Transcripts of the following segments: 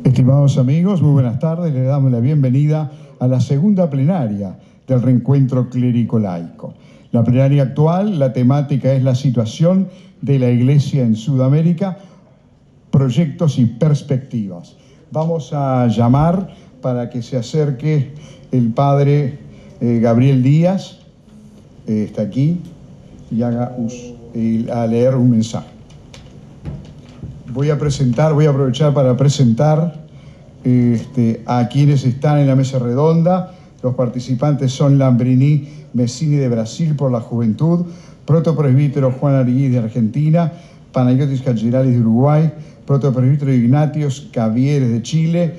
Estimados amigos, muy buenas tardes. Les damos la bienvenida a la segunda plenaria del Reencuentro Clérico-Laico. La plenaria actual, la temática es la situación de la Iglesia en Sudamérica, proyectos y perspectivas. Vamos a llamar para que se acerque el padre Gabriel Díaz, está aquí, y haga a leer un mensaje. Voy a aprovechar para presentar a quienes están en la mesa redonda. Los participantes son Lambrini Messini de Brasil por la Juventud, protopresbítero Juan Arguí de Argentina, Panayotis Cageralis de Uruguay, protopresbítero Ignatios Cavieres de Chile,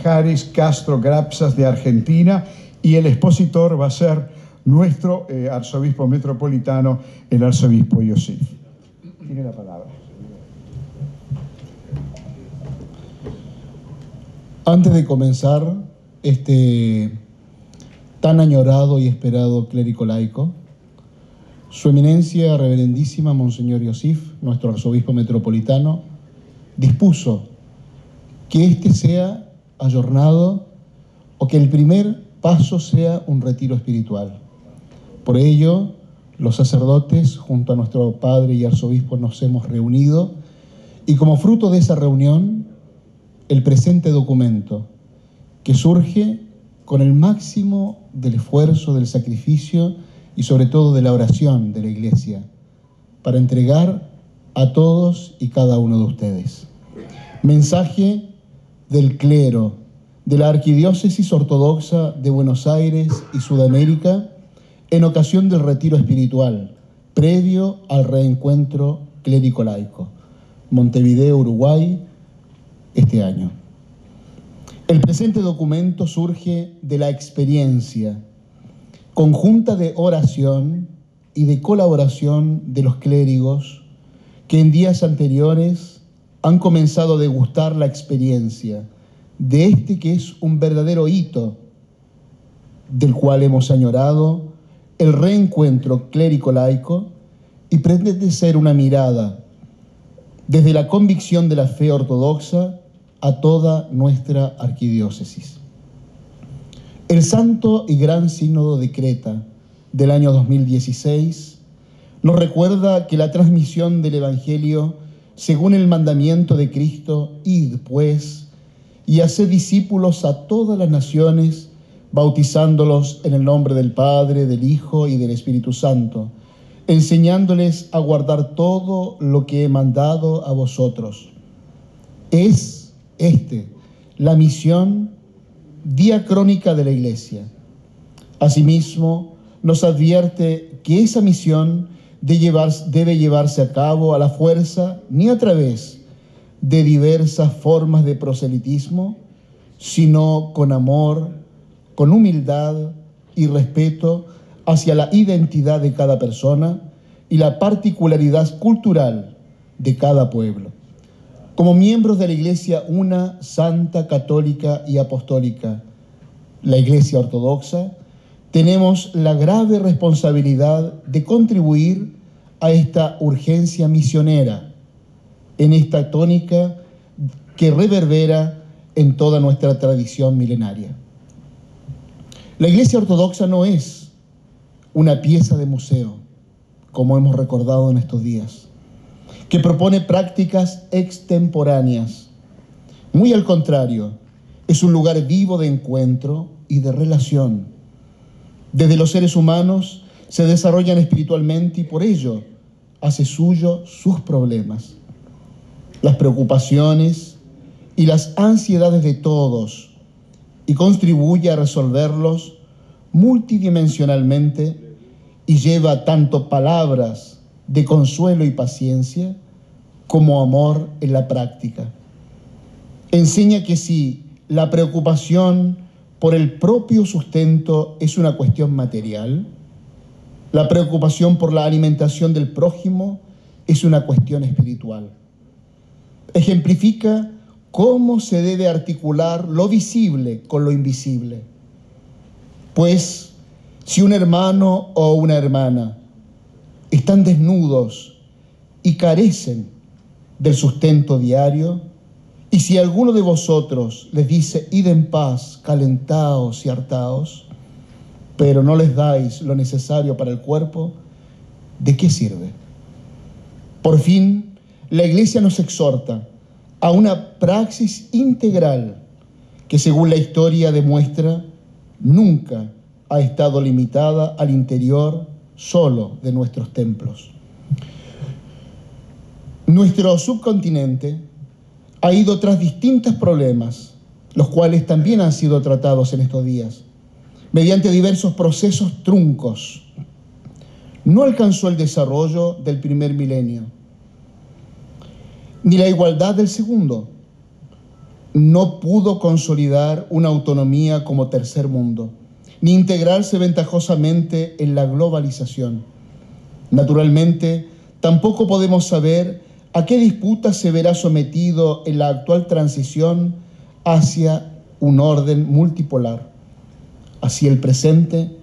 Jaris Castro Grapsas de Argentina, y el expositor va a ser nuestro arzobispo metropolitano, el arzobispo Iosif. Tiene la palabra. Antes de comenzar este tan añorado y esperado clérico laico, Su Eminencia Reverendísima Monseñor Iosif, nuestro arzobispo metropolitano, dispuso que este sea ayornado o que el primer paso sea un retiro espiritual. Por ello, los sacerdotes, junto a nuestro padre y arzobispo, nos hemos reunido y como fruto de esa reunión, el presente documento, que surge con el máximo del esfuerzo, del sacrificio y sobre todo de la oración de la Iglesia, para entregar a todos y cada uno de ustedes. Mensaje del clero de la Arquidiócesis Ortodoxa de Buenos Aires y Sudamérica en ocasión del retiro espiritual, previo al reencuentro clérico-laico, Montevideo, Uruguay, este año. El presente documento surge de la experiencia conjunta de oración y de colaboración de los clérigos que en días anteriores han comenzado a degustar la experiencia de este que es un verdadero hito del cual hemos añorado el reencuentro clérico-laico y pretende ser una mirada desde la convicción de la fe ortodoxa a toda nuestra arquidiócesis. El Santo y Gran Sínodo de Creta del año 2016 nos recuerda que la transmisión del Evangelio según el mandamiento de Cristo, id pues y haced discípulos a todas las naciones, bautizándolos en el nombre del Padre, del Hijo y del Espíritu Santo, enseñándoles a guardar todo lo que he mandado a vosotros. Es la misión diacrónica de la Iglesia. Asimismo, nos advierte que esa misión debe llevarse a cabo a la fuerza ni a través de diversas formas de proselitismo, sino con amor, con humildad y respeto hacia la identidad de cada persona y la particularidad cultural de cada pueblo. Como miembros de la Iglesia una, santa, católica y apostólica, la Iglesia Ortodoxa, tenemos la grave responsabilidad de contribuir a esta urgencia misionera, en esta tónica que reverbera en toda nuestra tradición milenaria. La Iglesia Ortodoxa no es una pieza de museo, como hemos recordado en estos días, que propone prácticas extemporáneas. Muy al contrario, es un lugar vivo de encuentro y de relación. Desde los seres humanos se desarrollan espiritualmente y por ello hace suyo sus problemas, las preocupaciones y las ansiedades de todos y contribuye a resolverlos multidimensionalmente y lleva tanto palabras de consuelo y paciencia como amor en la práctica. Enseña que si la preocupación por el propio sustento es una cuestión material, la preocupación por la alimentación del prójimo es una cuestión espiritual. Ejemplifica cómo se debe articular lo visible con lo invisible. Pues si un hermano o una hermana están desnudos y carecen del sustento diario, Y si alguno de vosotros les dice, id en paz, calentaos y hartaos, pero no les dais lo necesario para el cuerpo, ¿de qué sirve? Por fin, la Iglesia nos exhorta a una praxis integral que, según la historia demuestra, nunca ha estado limitada al interior solo de nuestros templos. Nuestro subcontinente ha ido tras distintos problemas, los cuales también han sido tratados en estos días, mediante diversos procesos truncos. No alcanzó el desarrollo del primer milenio, ni la igualdad del segundo. No pudo consolidar una autonomía como tercer mundo, ni integrarse ventajosamente en la globalización. Naturalmente, tampoco podemos saber a qué disputa se verá sometido en la actual transición hacia un orden multipolar. Así el presente,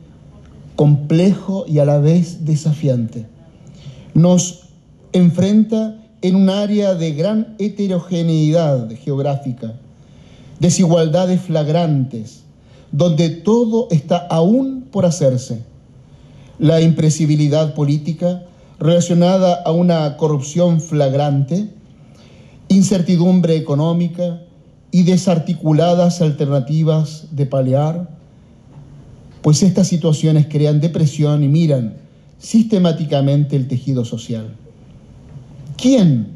complejo y a la vez desafiante, nos enfrenta en un área de gran heterogeneidad geográfica, desigualdades flagrantes, donde todo está aún por hacerse. La imprevisibilidad política relacionada a una corrupción flagrante, incertidumbre económica y desarticuladas alternativas de paliar, pues estas situaciones crean depresión y miran sistemáticamente el tejido social. ¿Quién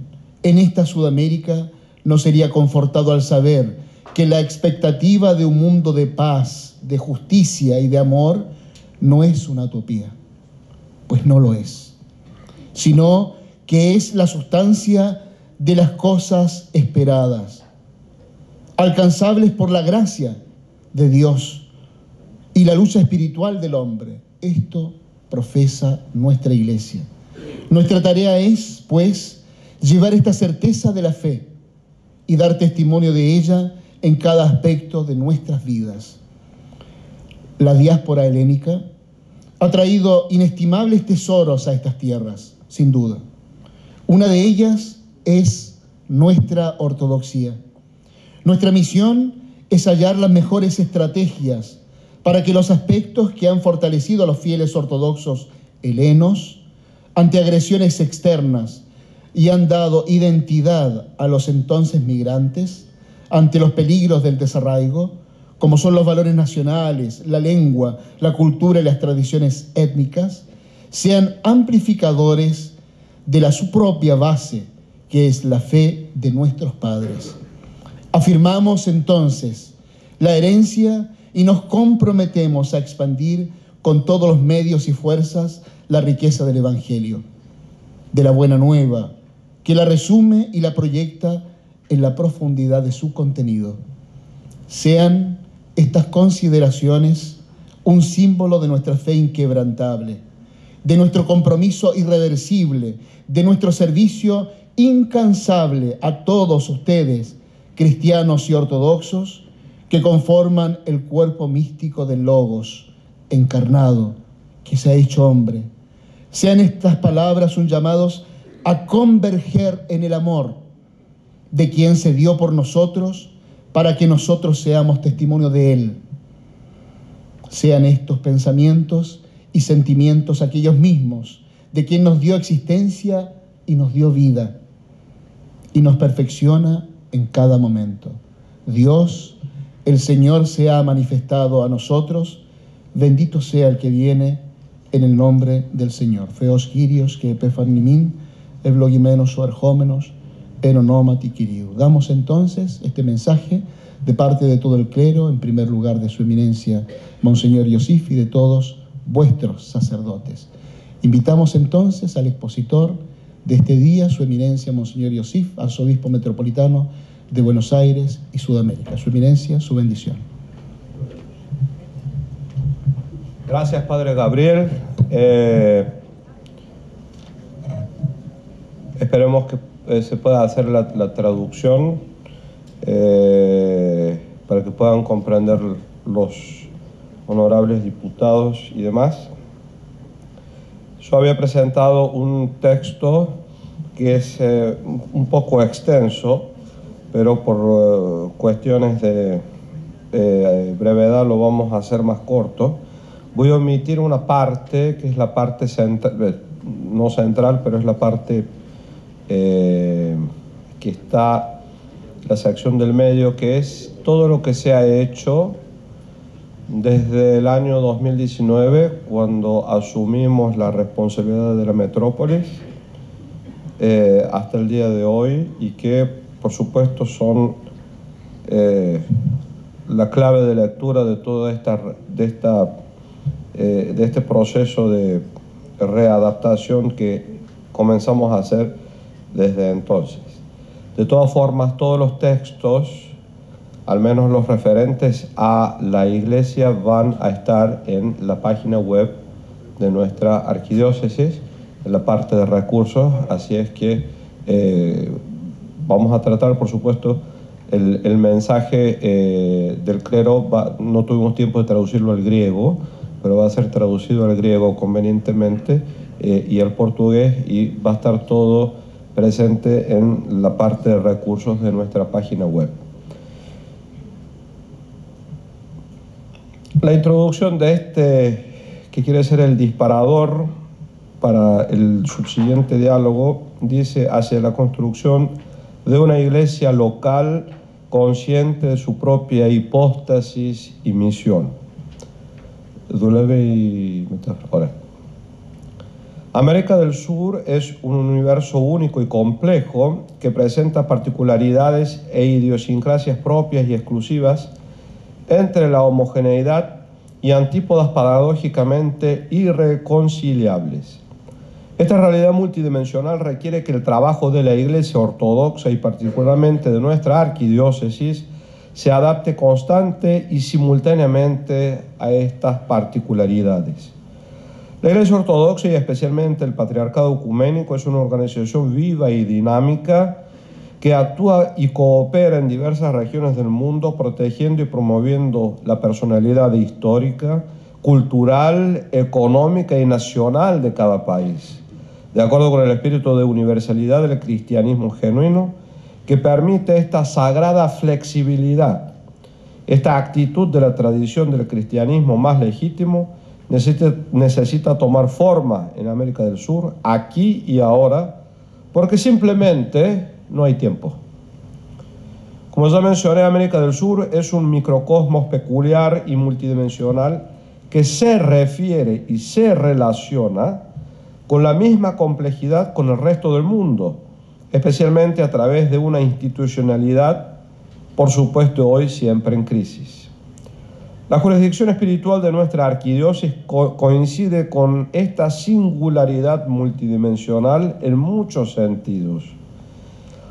en esta Sudamérica no sería confortado al saber que la expectativa de un mundo de paz, de justicia y de amor no es una utopía? Pues no lo es, sino que es la sustancia de las cosas esperadas, alcanzables por la gracia de Dios y la lucha espiritual del hombre. Esto profesa nuestra Iglesia. Nuestra tarea es, pues, llevar esta certeza de la fe y dar testimonio de ella en cada aspecto de nuestras vidas. La diáspora helénica ha traído inestimables tesoros a estas tierras, sin duda. Una de ellas es nuestra ortodoxia. Nuestra misión es hallar las mejores estrategias para que los aspectos que han fortalecido a los fieles ortodoxos helenos ante agresiones externas y han dado identidad a los entonces migrantes ante los peligros del desarraigo, como son los valores nacionales, la lengua, la cultura y las tradiciones étnicas, sean amplificadores de su propia base, que es la fe de nuestros padres. Afirmamos entonces la herencia y nos comprometemos a expandir con todos los medios y fuerzas la riqueza del Evangelio, de la Buena Nueva, que la resume y la proyecta en la profundidad de su contenido. Sean estas consideraciones un símbolo de nuestra fe inquebrantable, de nuestro compromiso irreversible, de nuestro servicio incansable a todos ustedes, cristianos y ortodoxos, que conforman el cuerpo místico del Logos encarnado, que se ha hecho hombre. Sean estas palabras un llamado a converger en el amor de quien se dio por nosotros para que nosotros seamos testimonio de Él. Sean estos pensamientos y sentimientos aquellos mismos de quien nos dio existencia y nos dio vida y nos perfecciona en cada momento. Dios, el Señor, se ha manifestado a nosotros. Bendito sea el que viene en el nombre del Señor. Feos Kyrios que epefanimin, evlogimenos o erjómenos, en onómati Kyriou. Damos entonces este mensaje de parte de todo el clero, en primer lugar de su eminencia Monseñor Iosif y de todos vuestros sacerdotes. Invitamos entonces al expositor de este día, su eminencia Monseñor Iosif, arzobispo metropolitano de Buenos Aires y Sudamérica. Su eminencia, su bendición. Gracias, Padre Gabriel. Esperemos que se pueda hacer la traducción para que puedan comprender los honorables diputados y demás. Yo había presentado un texto que es un poco extenso, pero por cuestiones de brevedad lo vamos a hacer más corto. Voy a omitir una parte, que es la parte central, no central, pero es la parte que está, la sección del medio, que es todo lo que se ha hecho desde el año 2019, cuando asumimos la responsabilidad de la metrópolis, hasta el día de hoy, y que por supuesto son la clave de lectura de toda de este proceso de readaptación que comenzamos a hacer desde entonces. De todas formas, todos los textos, al menos los referentes a la iglesia, van a estar en la página web de nuestra arquidiócesis, en la parte de recursos, así es que vamos a tratar, por supuesto, el mensaje del clero, no tuvimos tiempo de traducirlo al griego, pero va a ser traducido al griego convenientemente y al portugués, y va a estar todo presente en la parte de recursos de nuestra página web. La introducción de este, que quiere ser el disparador para el subsiguiente diálogo, dice: hacia la construcción de una iglesia local consciente de su propia hipóstasis y misión. América del Sur es un universo único y complejo que presenta particularidades e idiosincrasias propias y exclusivas entre la homogeneidad y antípodas paradójicamente irreconciliables. Esta realidad multidimensional requiere que el trabajo de la Iglesia Ortodoxa y particularmente de nuestra arquidiócesis se adapte constante y simultáneamente a estas particularidades. La Iglesia Ortodoxa y especialmente el Patriarcado Ecuménico es una organización viva y dinámica que actúa y coopera en diversas regiones del mundo, protegiendo y promoviendo la personalidad histórica, cultural, económica y nacional de cada país, de acuerdo con el espíritu de universalidad del cristianismo genuino, que permite esta sagrada flexibilidad. Esta actitud de la tradición del cristianismo más legítimo necesita tomar forma en América del Sur, aquí y ahora, porque simplemente no hay tiempo. Como ya mencioné, América del Sur es un microcosmos peculiar y multidimensional que se refiere y se relaciona con la misma complejidad con el resto del mundo, especialmente a través de una institucionalidad, por supuesto, hoy siempre en crisis. La jurisdicción espiritual de nuestra arquidiócesis coincide con esta singularidad multidimensional en muchos sentidos.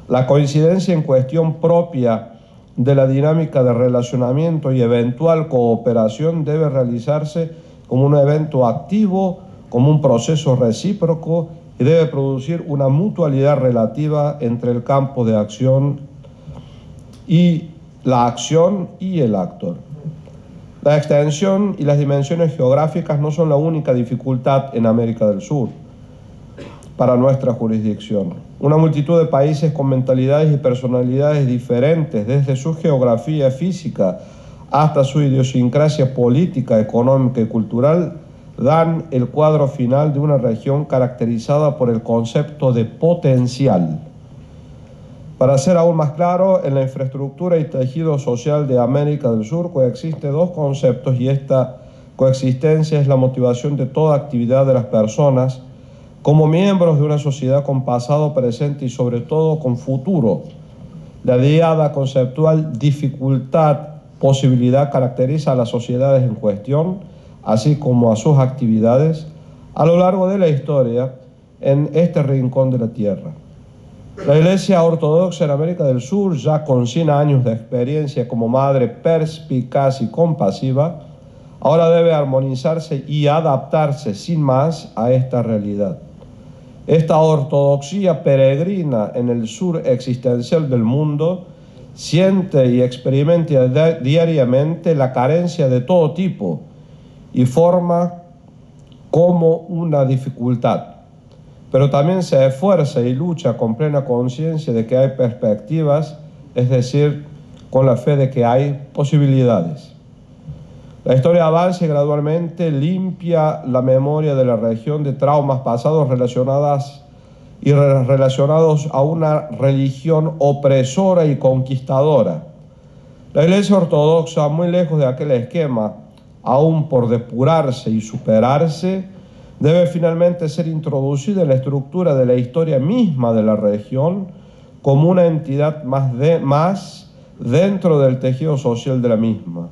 La coincidencia en cuestión propia de la dinámica de relacionamiento y eventual cooperación debe realizarse como un evento activo, como un proceso recíproco, y debe producir una mutualidad relativa entre el campo de acción y la acción y el actor. La extensión y las dimensiones geográficas no son la única dificultad en América del Sur para nuestra jurisdicción. Una multitud de países con mentalidades y personalidades diferentes, desde su geografía física hasta su idiosincrasia política, económica y cultural, dan el cuadro final de una región caracterizada por el concepto de potencial. Para ser aún más claro, en la infraestructura y tejido social de América del Sur coexisten dos conceptos, y esta coexistencia es la motivación de toda actividad de las personas como miembros de una sociedad con pasado, presente y sobre todo con futuro. La diada conceptual dificultad-posibilidad caracteriza a las sociedades en cuestión, así como a sus actividades, a lo largo de la historia en este rincón de la tierra. La Iglesia Ortodoxa en América del Sur, ya con 100 años de experiencia como madre perspicaz y compasiva, ahora debe armonizarse y adaptarse sin más a esta realidad. Esta ortodoxia peregrina en el sur existencial del mundo siente y experimenta diariamente la carencia de todo tipo y forma como una dificultad, pero también se esfuerza y lucha con plena conciencia de que hay perspectivas es decir, con la fe de que hay posibilidades. La historia avanza y gradualmente limpia la memoria de la región de traumas pasados relacionados a una religión opresora y conquistadora. La Iglesia Ortodoxa, muy lejos de aquel esquema, aún por depurarse y superarse, debe finalmente ser introducida en la estructura de la historia misma de la región como una entidad más dentro del tejido social de la misma,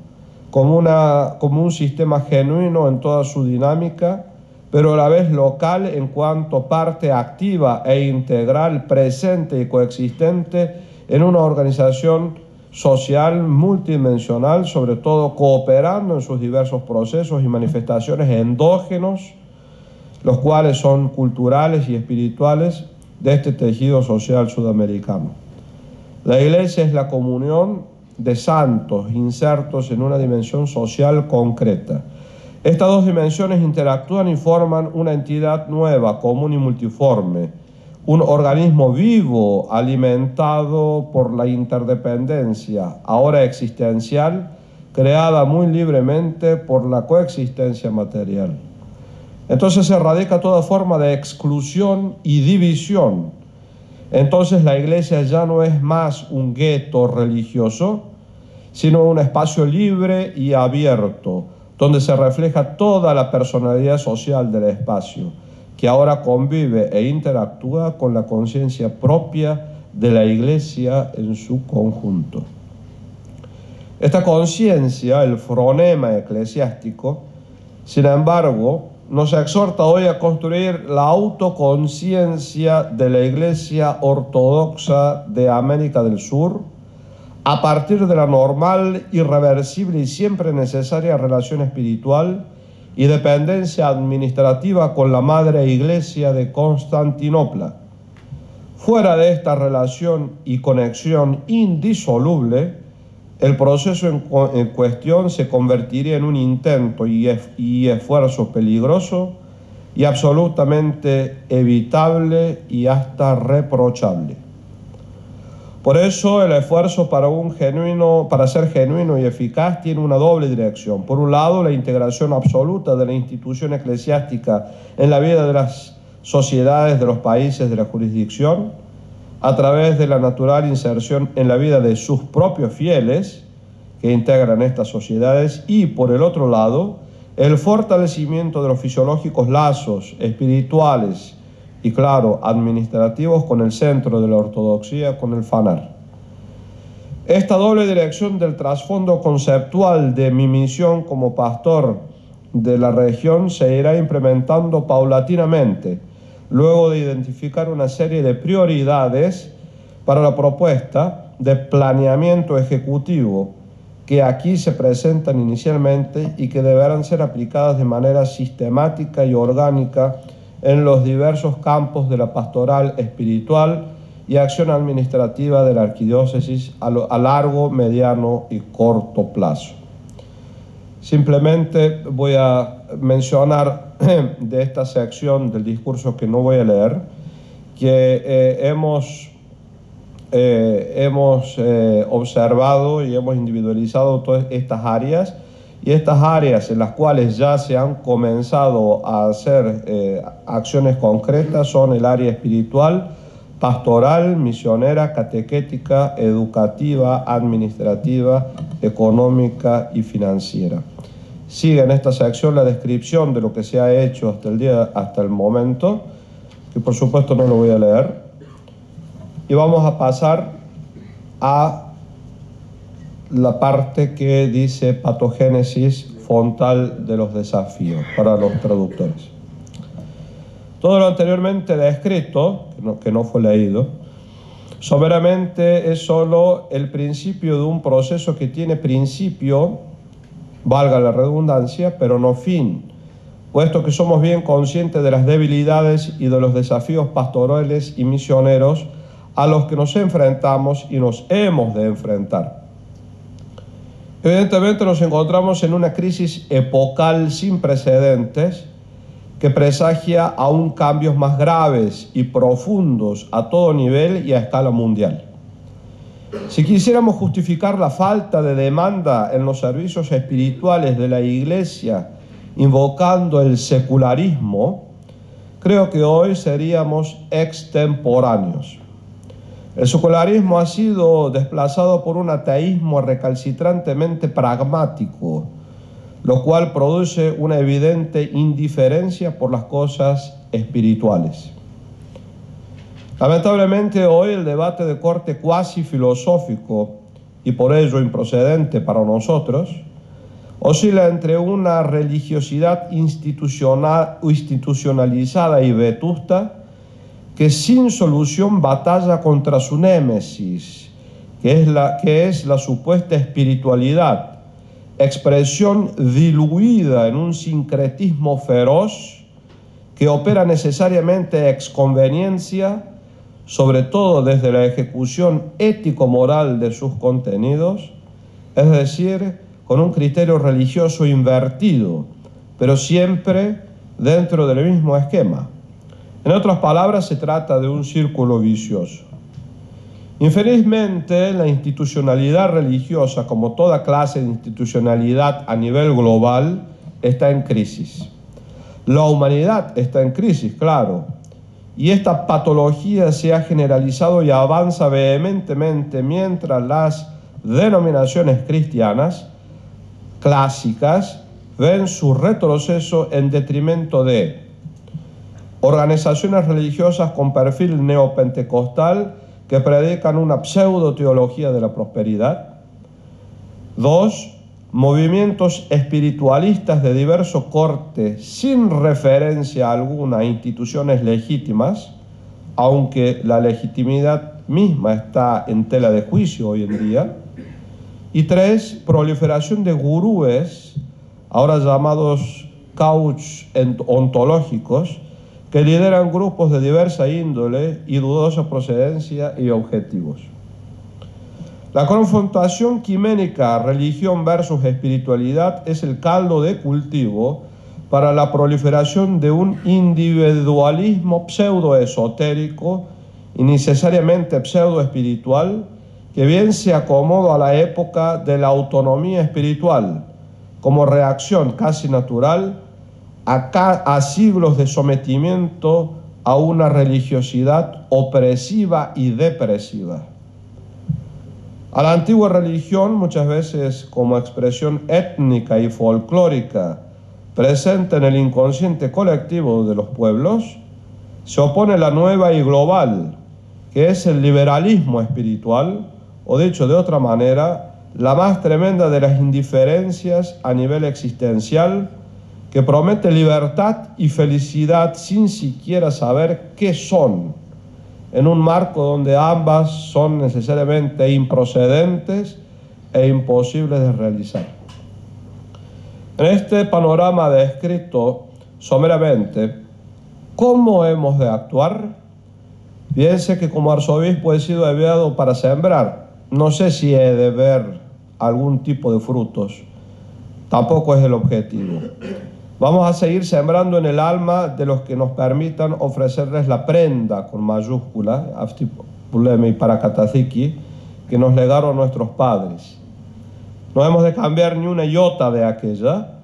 como un sistema genuino en toda su dinámica, pero a la vez local en cuanto parte activa e integral, presente y coexistente en una organización social multidimensional, sobre todo cooperando en sus diversos procesos y manifestaciones endógenos, los cuales son culturales y espirituales de este tejido social sudamericano. La Iglesia es la comunión de santos insertos en una dimensión social concreta. Estas dos dimensiones interactúan y forman una entidad nueva, común y multiforme, un organismo vivo alimentado por la interdependencia, ahora existencial, creada muy libremente por la coexistencia material. Entonces se erradica toda forma de exclusión y división. Entonces la Iglesia ya no es más un gueto religioso, sino un espacio libre y abierto, donde se refleja toda la personalidad social del espacio, que ahora convive e interactúa con la conciencia propia de la Iglesia en su conjunto. Esta conciencia, el fronema eclesiástico, sin embargo, nos exhorta hoy a construir la autoconciencia de la Iglesia Ortodoxa de América del Sur a partir de la normal, irreversible y siempre necesaria relación espiritual y dependencia administrativa con la Madre Iglesia de Constantinopla. Fuera de esta relación y conexión indisoluble, el proceso en cuestión se convertiría en un intento y esfuerzo peligroso y absolutamente evitable y hasta reprochable. Por eso el esfuerzo para ser genuino y eficaz tiene una doble dirección. Por un lado, la integración absoluta de la institución eclesiástica en la vida de las sociedades de los países de la jurisdicción, a través de la natural inserción en la vida de sus propios fieles que integran estas sociedades, y por el otro lado, el fortalecimiento de los fisiológicos lazos espirituales y, claro, administrativos con el centro de la ortodoxia, con el FANAR. Esta doble dirección del trasfondo conceptual de mi misión como pastor de la región se irá implementando paulatinamente, luego de identificar una serie de prioridades para la propuesta de planeamiento ejecutivo que aquí se presentan inicialmente y que deberán ser aplicadas de manera sistemática y orgánica en los diversos campos de la pastoral espiritual y acción administrativa de la arquidiócesis a largo, mediano y corto plazo. Simplemente voy a mencionar de esta sección del discurso que no voy a leer, que hemos observado y hemos individualizado todas estas áreas, y estas áreas en las cuales ya se han comenzado a hacer acciones concretas son el área espiritual, pastoral, misionera, catequética, educativa, administrativa, económica y financiera. Sigue en esta sección la descripción de lo que se ha hecho hasta el momento, que por supuesto no lo voy a leer, y vamos a pasar a la parte que dice patogénesis frontal de los desafíos para los traductores. Todo lo anteriormente descrito, que no fue leído, someramente es solo el principio de un proceso que tiene principio, valga la redundancia, pero no fin, puesto que somos bien conscientes de las debilidades y de los desafíos pastorales y misioneros a los que nos enfrentamos y nos hemos de enfrentar. Evidentemente nos encontramos en una crisis epocal sin precedentes que presagia aún cambios más graves y profundos a todo nivel y a escala mundial. Si quisiéramos justificar la falta de demanda en los servicios espirituales de la Iglesia invocando el secularismo, creo que hoy seríamos extemporáneos. El secularismo ha sido desplazado por un ateísmo recalcitrantemente pragmático, lo cual produce una evidente indiferencia por las cosas espirituales. Lamentablemente hoy el debate de corte cuasi filosófico, y por ello improcedente para nosotros, oscila entre una religiosidad institucionalizada y vetusta que sin solución batalla contra su némesis, que es la supuesta espiritualidad, expresión diluida en un sincretismo feroz que opera necesariamente ex conveniencia, sobre todo desde la ejecución ético-moral de sus contenidos, es decir, con un criterio religioso invertido, pero siempre dentro del mismo esquema. En otras palabras, se trata de un círculo vicioso. Infelizmente, la institucionalidad religiosa, como toda clase de institucionalidad a nivel global, está en crisis. La humanidad está en crisis, claro, y esta patología se ha generalizado y avanza vehementemente mientras las denominaciones cristianas clásicas ven su retroceso en detrimento de organizaciones religiosas con perfil neopentecostal que predican una pseudo-teología de la prosperidad. 2. Movimientos espiritualistas de diverso corte sin referencia alguna a instituciones legítimas, aunque la legitimidad misma está en tela de juicio hoy en día. Y 3. Proliferación de gurúes, ahora llamados couch ontológicos, que lideran grupos de diversa índole y dudosa procedencia y objetivos. La confrontación quiménica religión versus espiritualidad es el caldo de cultivo para la proliferación de un individualismo pseudo-esotérico y necesariamente pseudo-espiritual que bien se acomoda a la época de la autonomía espiritual como reacción casi natural a siglos de sometimiento a una religiosidad opresiva y depresiva. A la antigua religión, muchas veces como expresión étnica y folclórica presente en el inconsciente colectivo de los pueblos, se opone la nueva y global, que es el liberalismo espiritual, o dicho de otra manera, la más tremenda de las indiferencias a nivel existencial, que promete libertad y felicidad sin siquiera saber qué son, en un marco donde ambas son necesariamente improcedentes e imposibles de realizar. En este panorama descrito someramente, ¿cómo hemos de actuar? Piense que como arzobispo he sido enviado para sembrar. No sé si he de ver algún tipo de frutos. Tampoco es el objetivo. Vamos a seguir sembrando en el alma de los que nos permitan ofrecerles la prenda, con mayúscula, y parakatathiki, que nos legaron nuestros padres. No hemos de cambiar ni una iota de aquella,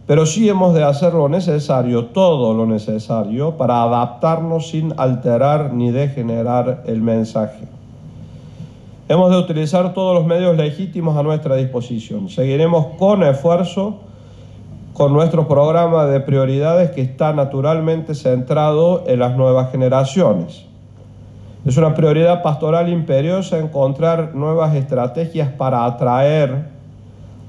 pero sí hemos de hacer lo necesario, todo lo necesario, para adaptarnos sin alterar ni degenerar el mensaje. Hemos de utilizar todos los medios legítimos a nuestra disposición. Seguiremos con esfuerzo con nuestro programa de prioridades que está naturalmente centrado en las nuevas generaciones. Es una prioridad pastoral imperiosa encontrar nuevas estrategias para atraer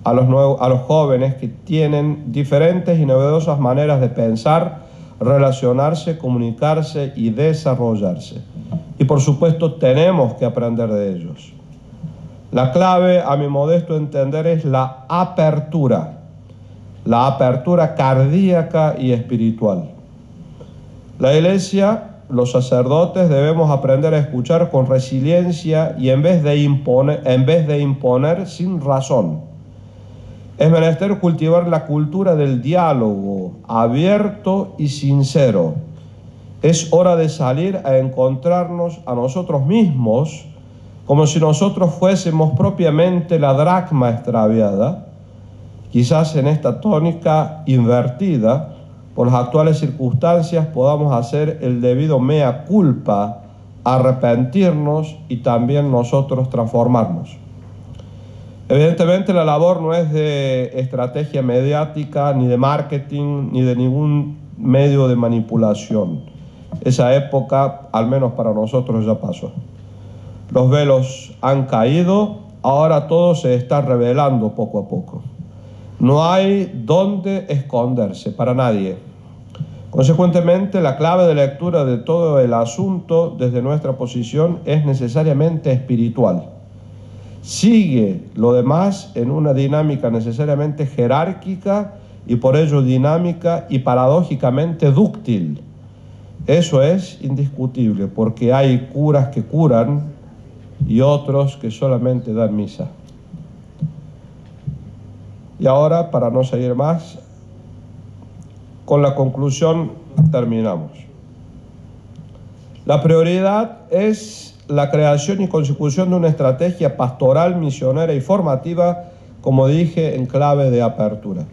a los jóvenes que tienen diferentes y novedosas maneras de pensar, relacionarse, comunicarse y desarrollarse. Y por supuesto tenemos que aprender de ellos. La clave, a mi modesto entender, es la apertura cardíaca y espiritual. La Iglesia, los sacerdotes, debemos aprender a escuchar con resiliencia y en vez de imponer sin razón. Es menester cultivar la cultura del diálogo abierto y sincero. Es hora de salir a encontrarnos a nosotros mismos como si nosotros fuésemos propiamente la dracma extraviada. Quizás en esta tónica invertida, por las actuales circunstancias, podamos hacer el debido mea culpa, arrepentirnos y también nosotros transformarnos. Evidentemente la labor no es de estrategia mediática, ni de marketing, ni de ningún medio de manipulación. Esa época, al menos para nosotros, ya pasó. Los velos han caído, ahora todo se está revelando poco a poco. No hay dónde esconderse para nadie. Consecuentemente, la clave de lectura de todo el asunto desde nuestra posición es necesariamente espiritual. Sigue lo demás en una dinámica necesariamente jerárquica y por ello dinámica y paradójicamente dúctil. Eso es indiscutible, porque hay curas que curan y otros que solamente dan misa. Y ahora, para no seguir más, con la conclusión terminamos. La prioridad es la creación y consecución de una estrategia pastoral, misionera y formativa, como dije, en clave de apertura.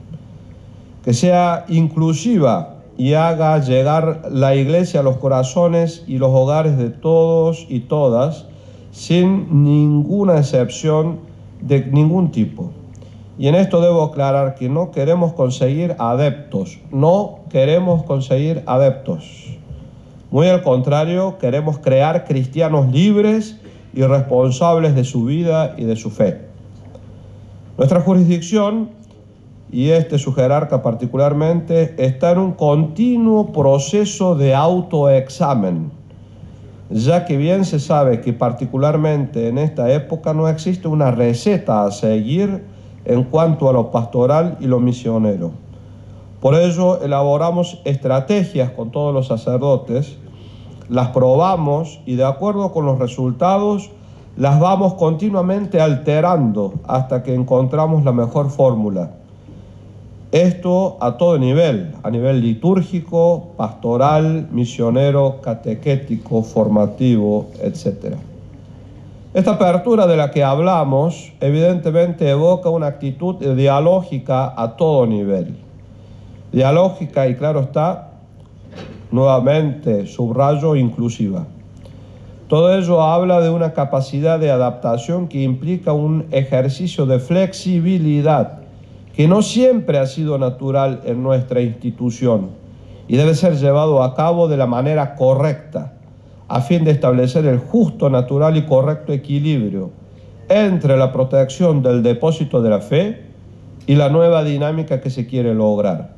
Que sea inclusiva y haga llegar la Iglesia a los corazones y los hogares de todos y todas, sin ninguna excepción de ningún tipo. Y en esto debo aclarar que no queremos conseguir adeptos, Muy al contrario, queremos crear cristianos libres y responsables de su vida y de su fe. Nuestra jurisdicción, y su jerarca particularmente, está en un continuo proceso de autoexamen, ya que bien se sabe que particularmente en esta época no existe una receta a seguir en cuanto a lo pastoral y lo misionero. Por ello elaboramos estrategias con todos los sacerdotes, las probamos y de acuerdo con los resultados las vamos continuamente alterando hasta que encontramos la mejor fórmula. Esto a todo nivel, a nivel litúrgico, pastoral, misionero, catequético, formativo, etc. Esta apertura de la que hablamos evidentemente evoca una actitud dialógica a todo nivel. Dialógica y, claro está, nuevamente subrayo, inclusiva. Todo ello habla de una capacidad de adaptación que implica un ejercicio de flexibilidad que no siempre ha sido natural en nuestra institución y debe ser llevado a cabo de la manera correcta, a fin de establecer el justo, natural y correcto equilibrio entre la protección del depósito de la fe y la nueva dinámica que se quiere lograr.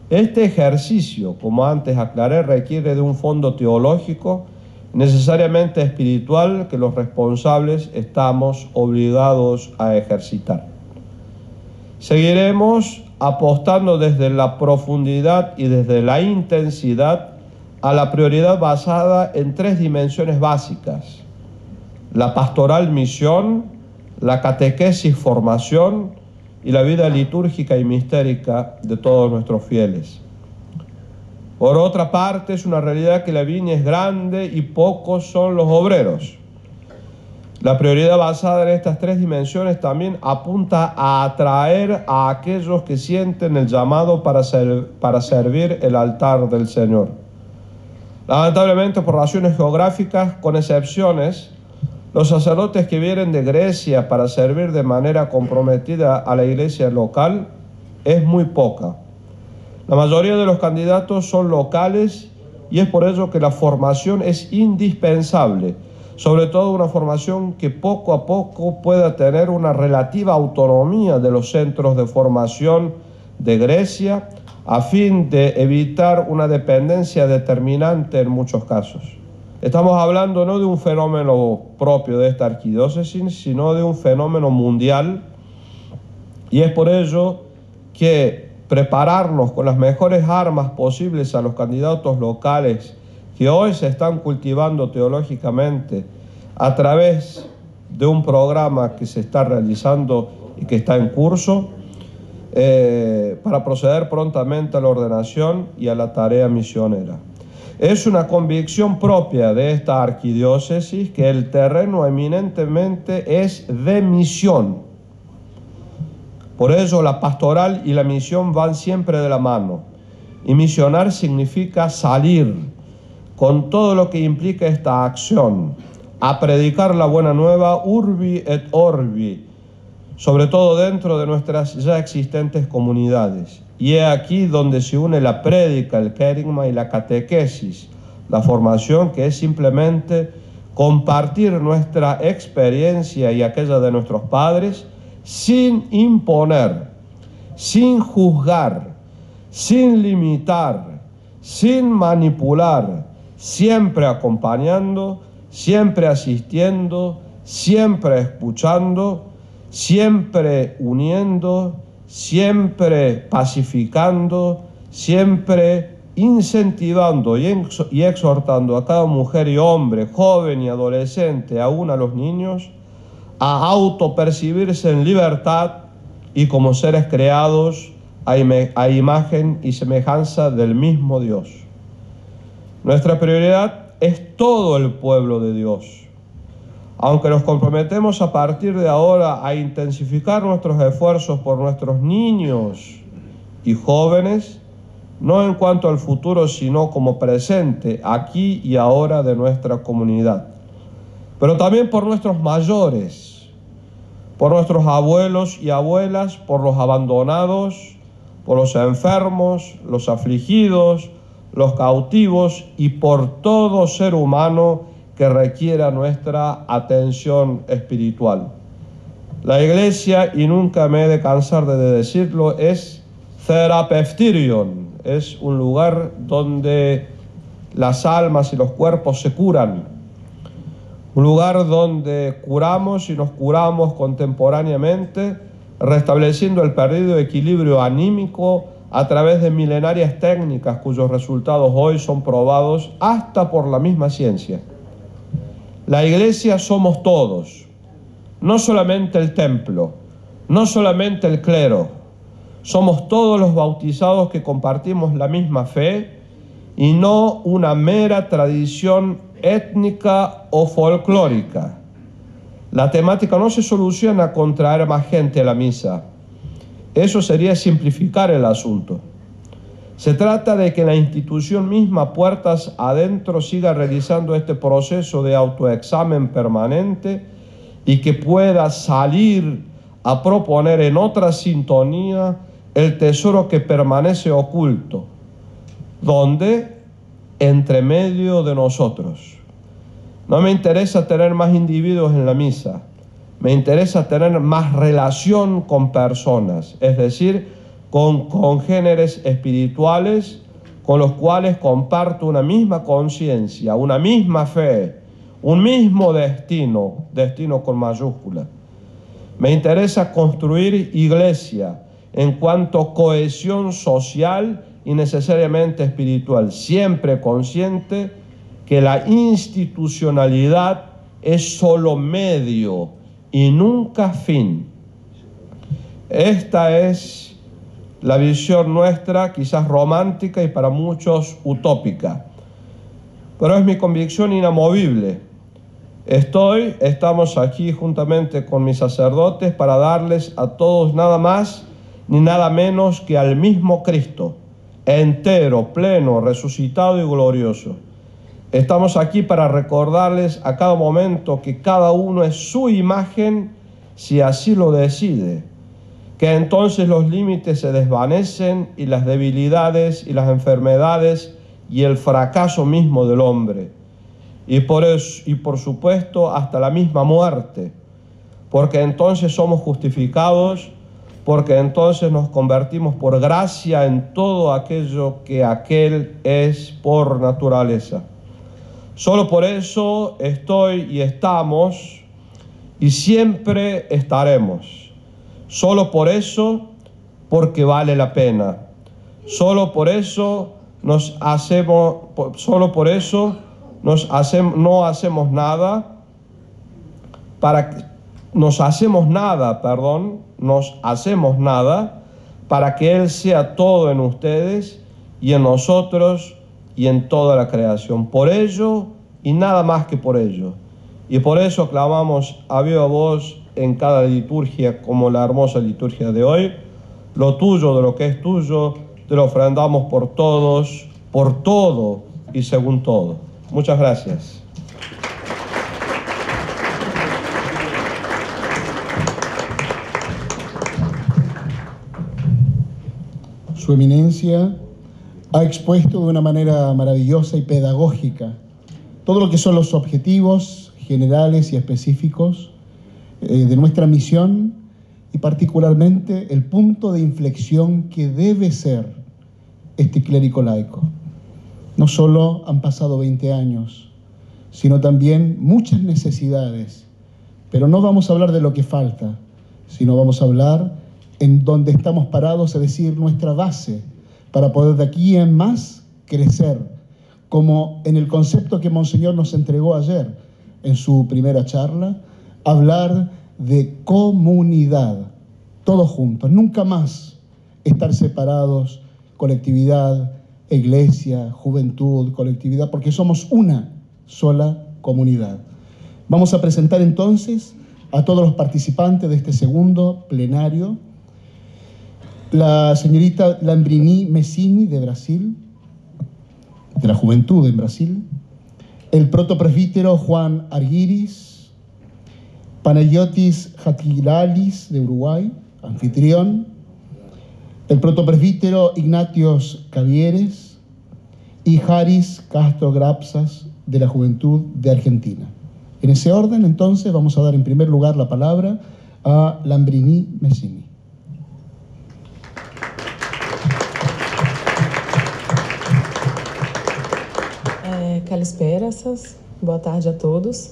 Este ejercicio, como antes aclaré, requiere de un fondo teológico necesariamente espiritual que los responsables estamos obligados a ejercitar. Seguiremos apostando desde la profundidad y desde la intensidad a la prioridad basada en 3 dimensiones básicas: la pastoral misión, la catequesis formación y la vida litúrgica y mistérica de todos nuestros fieles. Por otra parte, es una realidad que la viña es grande y pocos son los obreros. La prioridad basada en estas 3 dimensiones también apunta a atraer a aquellos que sienten el llamado para servir el altar del Señor. Lamentablemente, por razones geográficas, con excepciones, los sacerdotes que vienen de Grecia para servir de manera comprometida a la iglesia local es muy poca. La mayoría de los candidatos son locales y es por ello que la formación es indispensable, sobre todo una formación que poco a poco pueda tener una relativa autonomía de los centros de formación de Grecia, a fin de evitar una dependencia determinante en muchos casos. Estamos hablando no de un fenómeno propio de esta arquidiócesis, sino de un fenómeno mundial, y es por ello que prepararnos con las mejores armas posibles a los candidatos locales que hoy se están cultivando teológicamente a través de un programa que se está realizando y que está en curso, para proceder prontamente a la ordenación y a la tarea misionera. Es una convicción propia de esta arquidiócesis que el terreno eminentemente es de misión. Por eso la pastoral y la misión van siempre de la mano. Y misionar significa salir con todo lo que implica esta acción, a predicar la buena nueva urbi et orbi, sobre todo dentro de nuestras ya existentes comunidades. Y es aquí donde se une la prédica, el querigma y la catequesis, la formación, que es simplemente compartir nuestra experiencia y aquella de nuestros padres sin imponer, sin juzgar, sin limitar, sin manipular, siempre acompañando, siempre asistiendo, siempre escuchando, siempre uniendo, siempre pacificando, siempre incentivando y exhortando a cada mujer y hombre, joven y adolescente, aún a los niños, a autopercibirse en libertad y como seres creados a imagen y semejanza del mismo Dios. Nuestra prioridad es todo el pueblo de Dios. Aunque nos comprometemos a partir de ahora a intensificar nuestros esfuerzos por nuestros niños y jóvenes, no en cuanto al futuro, sino como presente, aquí y ahora de nuestra comunidad. Pero también por nuestros mayores, por nuestros abuelos y abuelas, por los abandonados, por los enfermos, los afligidos, los cautivos y por todo ser humano que requiera nuestra atención espiritual. La Iglesia, y nunca me he de cansar de decirlo, es therapeuterion, es un lugar donde las almas y los cuerpos se curan, un lugar donde curamos y nos curamos contemporáneamente, restableciendo el perdido equilibrio anímico a través de milenarias técnicas cuyos resultados hoy son probados hasta por la misma ciencia. La Iglesia somos todos, no solamente el templo, no solamente el clero, somos todos los bautizados que compartimos la misma fe y no una mera tradición étnica o folclórica. La temática no se soluciona con traer más gente a la misa. Eso sería simplificar el asunto. Se trata de que la institución misma, puertas adentro, siga realizando este proceso de autoexamen permanente y que pueda salir a proponer en otra sintonía el tesoro que permanece oculto, donde entre medio de nosotros. No me interesa tener más individuos en la misa, me interesa tener más relación con personas, es decir, con congéneres espirituales con los cuales comparto una misma conciencia, una misma fe, un mismo destino, destino con mayúscula. Me interesa construir iglesia en cuanto cohesión social y necesariamente espiritual, siempre consciente que la institucionalidad es solo medio y nunca fin. Esta es la visión nuestra, quizás romántica y para muchos utópica, pero es mi convicción inamovible. Estamos aquí juntamente con mis sacerdotes para darles a todos nada más ni nada menos que al mismo Cristo, entero, pleno, resucitado y glorioso. Estamos aquí para recordarles a cada momento que cada uno es su imagen si así lo decide, que entonces los límites se desvanecen y las debilidades y las enfermedades y el fracaso mismo del hombre. Y por supuesto hasta la misma muerte, porque entonces somos justificados, porque entonces nos convertimos por gracia en todo aquello que aquel es por naturaleza. Solo por eso estoy y estamos y siempre estaremos. Solo por eso, porque vale la pena. Solo por eso no hacemos nada para que Él sea todo en ustedes y en nosotros y en toda la creación. Por ello y nada más que por ello. Y por eso clamamos a viva voz en cada liturgia, como la hermosa liturgia de hoy, lo tuyo de lo que es tuyo, te lo ofrendamos por todos, por todo y según todo. Muchas gracias. Su Eminencia ha expuesto de una manera maravillosa y pedagógica todo lo que son los objetivos generales y específicos de nuestra misión y particularmente el punto de inflexión que debe ser este clérigo laico. No solo han pasado 20 años, sino también muchas necesidades, pero no vamos a hablar de lo que falta, sino vamos a hablar en donde estamos parados, es decir, nuestra base, para poder de aquí en más crecer, como en el concepto que Monseñor nos entregó ayer en su primera charla, hablar de comunidad, todos juntos, nunca más estar separados, colectividad, iglesia, juventud, colectividad, porque somos una sola comunidad. Vamos a presentar entonces a todos los participantes de este segundo plenario. La señorita Lambrini Messini de Brasil, de la juventud en Brasil, el protopresbítero Juan Arguiris, Panayotis Hatkilalis de Uruguay, anfitrión, el protopresbítero Ignatios Cavieres y Haris Castro Grapsas de la Juventud de Argentina. En ese orden, entonces, vamos a dar en primer lugar la palabra a Lambrini Messini. Καλησπέρα σας, boa tarde a todos.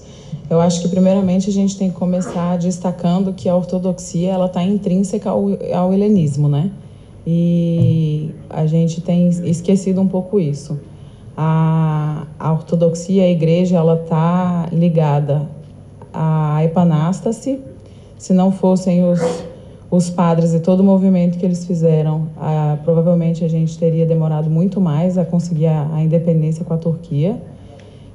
Eu acho que primeiramente a gente tem que começar destacando que a ortodoxia ela está intrínseca ao helenismo, né? E a gente tem esquecido um pouco isso. A ortodoxia, a igreja, ela está ligada à epanástase. Se não fossem os padres e todo o movimento que eles fizeram, provavelmente a gente teria demorado muito mais a conseguir a independência com a Turquia.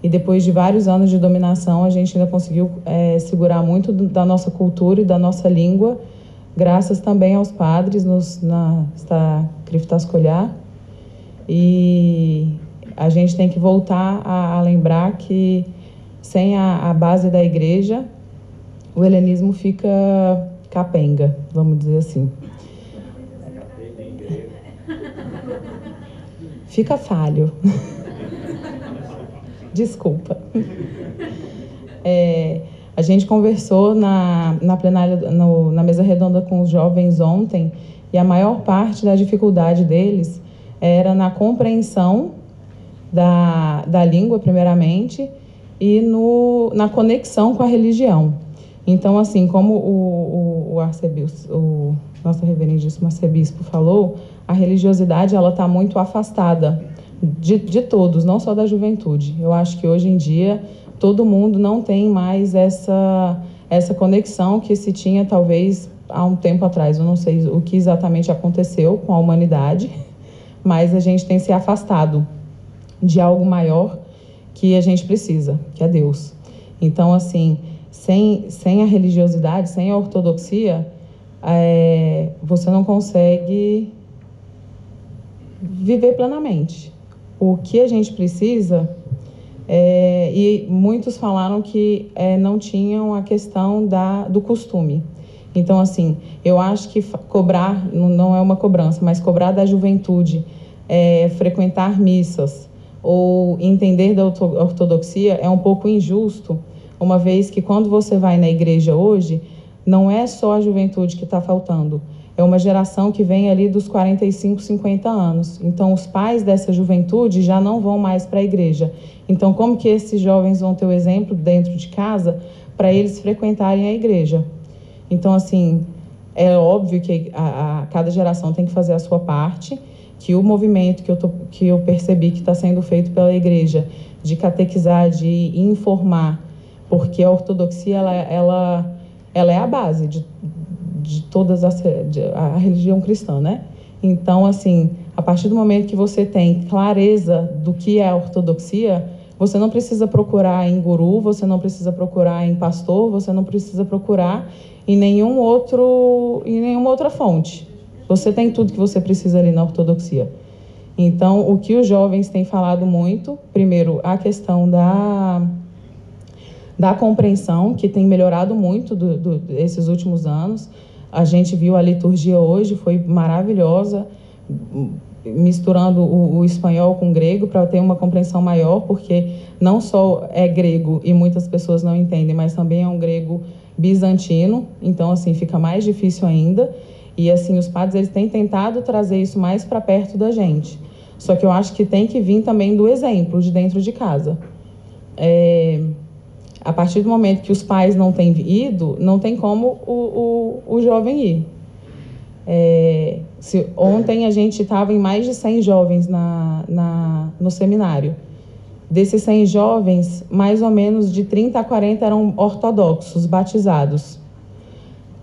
E depois de vários anos de dominação, a gente ainda conseguiu segurar muito da nossa cultura e da nossa língua, graças também aos padres na Criftascolhar. E a gente tem que voltar a lembrar que sem a base da igreja, o helenismo fica capenga, vamos dizer assim. Fica falho. Desculpa. A gente conversou na plenária, na mesa redonda com os jovens ontem, e a maior parte da dificuldade deles era na compreensão da língua, primeiramente, e na conexão com a religião. Então, assim, como o arcebispo, o nosso reverendíssimo arcebispo falou, a religiosidade ela está muito afastada de todos, não só da juventude. Eu acho que hoje em dia todo mundo não tem mais essa conexão que se tinha talvez há um tempo atrás. Eu não sei o que exatamente aconteceu com a humanidade, mas a gente tem se afastado de algo maior que a gente precisa, que é Deus. Então, assim, sem a religiosidade, sem a ortodoxia, você não consegue viver plenamente. O que a gente precisa, e muitos falaram que não tinham a questão do costume. Então, assim, eu acho que cobrar, não é uma cobrança, mas cobrar da juventude, frequentar missas ou entender da ortodoxia é um pouco injusto, uma vez que quando você vai na igreja hoje, não é só a juventude que está faltando. É uma geração que vem ali dos 45, 50 anos. Então, os pais dessa juventude já não vão mais para a igreja. Então, como que esses jovens vão ter o exemplo dentro de casa para eles frequentarem a igreja? Então, assim, é óbvio que cada geração tem que fazer a sua parte, que o movimento que eu percebi que está sendo feito pela igreja, de catequizar, de informar, porque a ortodoxia ela é a base de todas a religião cristã, né? Então, assim, a partir do momento que você tem clareza do que é a ortodoxia, você não precisa procurar em guru, você não precisa procurar em pastor, você não precisa procurar em nenhuma outra fonte. Você tem tudo que você precisa ali na ortodoxia. Então, o que os jovens têm falado muito, primeiro, a questão da compreensão, que tem melhorado muito esses últimos anos. A gente viu a liturgia hoje, foi maravilhosa, misturando o espanhol com o grego para ter uma compreensão maior, porque não só é grego e muitas pessoas não entendem, mas também é um grego bizantino, então assim fica mais difícil ainda. E assim os padres eles têm tentado trazer isso mais para perto da gente. Só que eu acho que tem que vir também do exemplo de dentro de casa. A partir do momento que os pais não têm ido, não tem como o jovem ir. Ontem a gente estava em mais de 100 jovens no seminário. Desses 100 jovens, mais ou menos de 30 a 40 eram ortodoxos, batizados.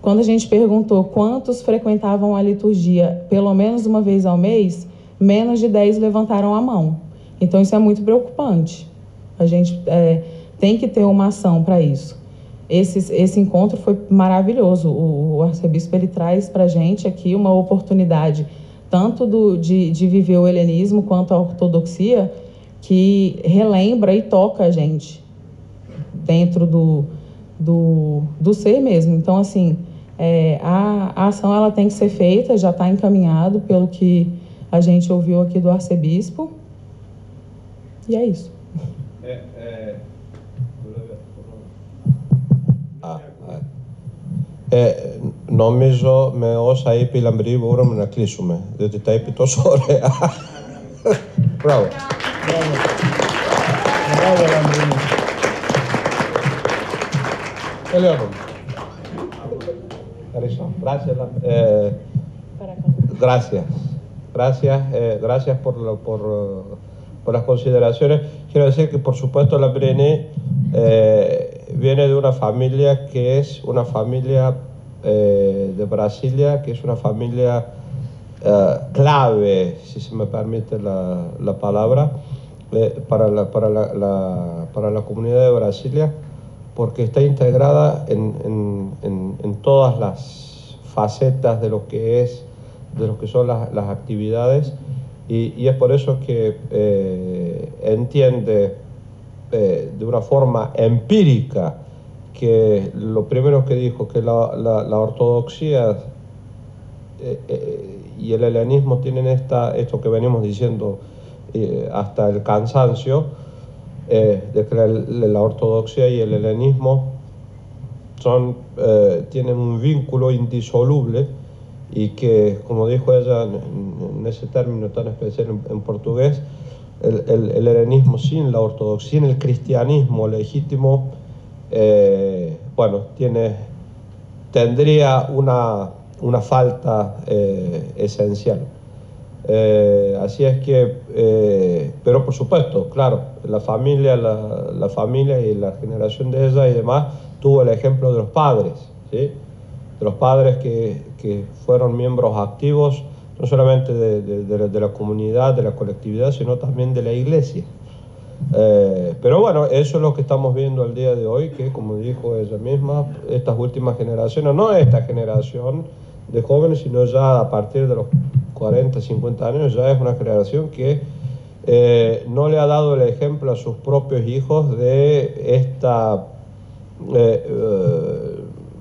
Quando a gente perguntou quantos frequentavam a liturgia pelo menos uma vez ao mês, menos de 10 levantaram a mão. Então isso é muito preocupante. A gente tem que ter uma ação para isso. Esse encontro foi maravilhoso. O arcebispo ele traz para a gente aqui uma oportunidade tanto de viver o helenismo quanto a ortodoxia, que relembra e toca a gente dentro do ser mesmo. Então, assim, a ação ela tem que ser feita, já está encaminhado pelo que a gente ouviu aqui do arcebispo. E é isso. Νομίζω με όσα είπε η Λαμπρή μπορούμε να κλείσουμε, διότι τα είπε τόσο ωραία. Μπράβο. Bravo, Lambrini. Eleonor. Gracias por las consideraciones. Quiero decir que, por supuesto, Lambrini viene de una familia que es una familia de Brasilia, que es una familia clave, si se me permite la palabra, para la comunidad de Brasilia, porque está integrada en todas las facetas de lo que son las actividades, y es por eso que entiende de una forma empírica que lo primero que dijo, que la ortodoxia y el helenismo tienen esto que venimos diciendo hasta el cansancio, de que la ortodoxia y el helenismo tienen un vínculo indisoluble, y que, como dijo ella en ese término tan especial en portugués, el helenismo sin la ortodoxia, sin el cristianismo legítimo, tendría una falta esencial. Así es que, pero por supuesto, claro, la familia y la generación de ella y demás tuvo el ejemplo de los padres, ¿sí? De los padres que fueron miembros activos, no solamente de la comunidad, de la colectividad, sino también de la iglesia. Pero bueno, eso es lo que estamos viendo al día de hoy, que, como dijo ella misma, estas últimas generaciones, no esta generación de jóvenes, sino ya a partir de los 40, 50 años, ya es una generación que no le ha dado el ejemplo a sus propios hijos de esta...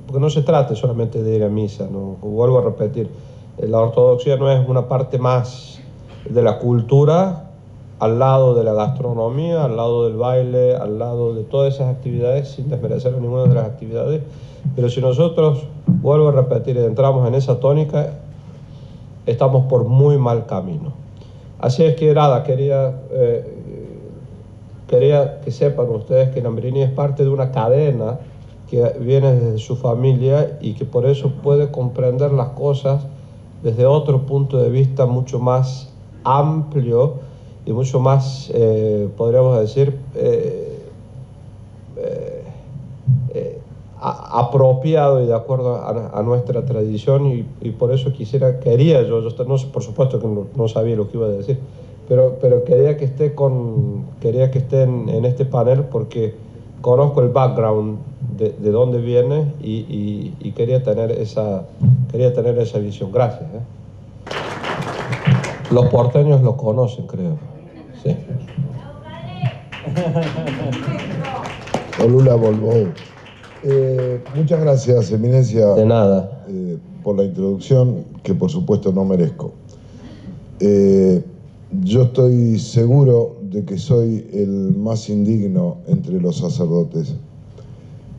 porque no se trata solamente de ir a misa, ¿no? Vuelvo a repetir, la ortodoxia no es una parte más de la cultura, al lado de la gastronomía, al lado del baile, al lado de todas esas actividades, sin desmerecer ninguna de las actividades. Pero si nosotros, vuelvo a repetir, entramos en esa tónica, estamos por muy mal camino. Así es que nada, quería que sepan ustedes que Lambrini es parte de una cadena que viene desde su familia, y que por eso puede comprender las cosas desde otro punto de vista mucho más amplio y mucho más, podríamos decir, apropiado y de acuerdo a nuestra tradición, y por eso quería yo no, por supuesto que no sabía lo que iba a decir, pero quería que esté en este panel porque conozco el background de dónde viene y quería tener esa visión. Gracias. Los porteños lo conocen, creo. Sí. Olula Volvo. Muchas gracias, Eminencia. De nada. Por la introducción, que por supuesto no merezco. Yo estoy seguro de que soy el más indigno entre los sacerdotes.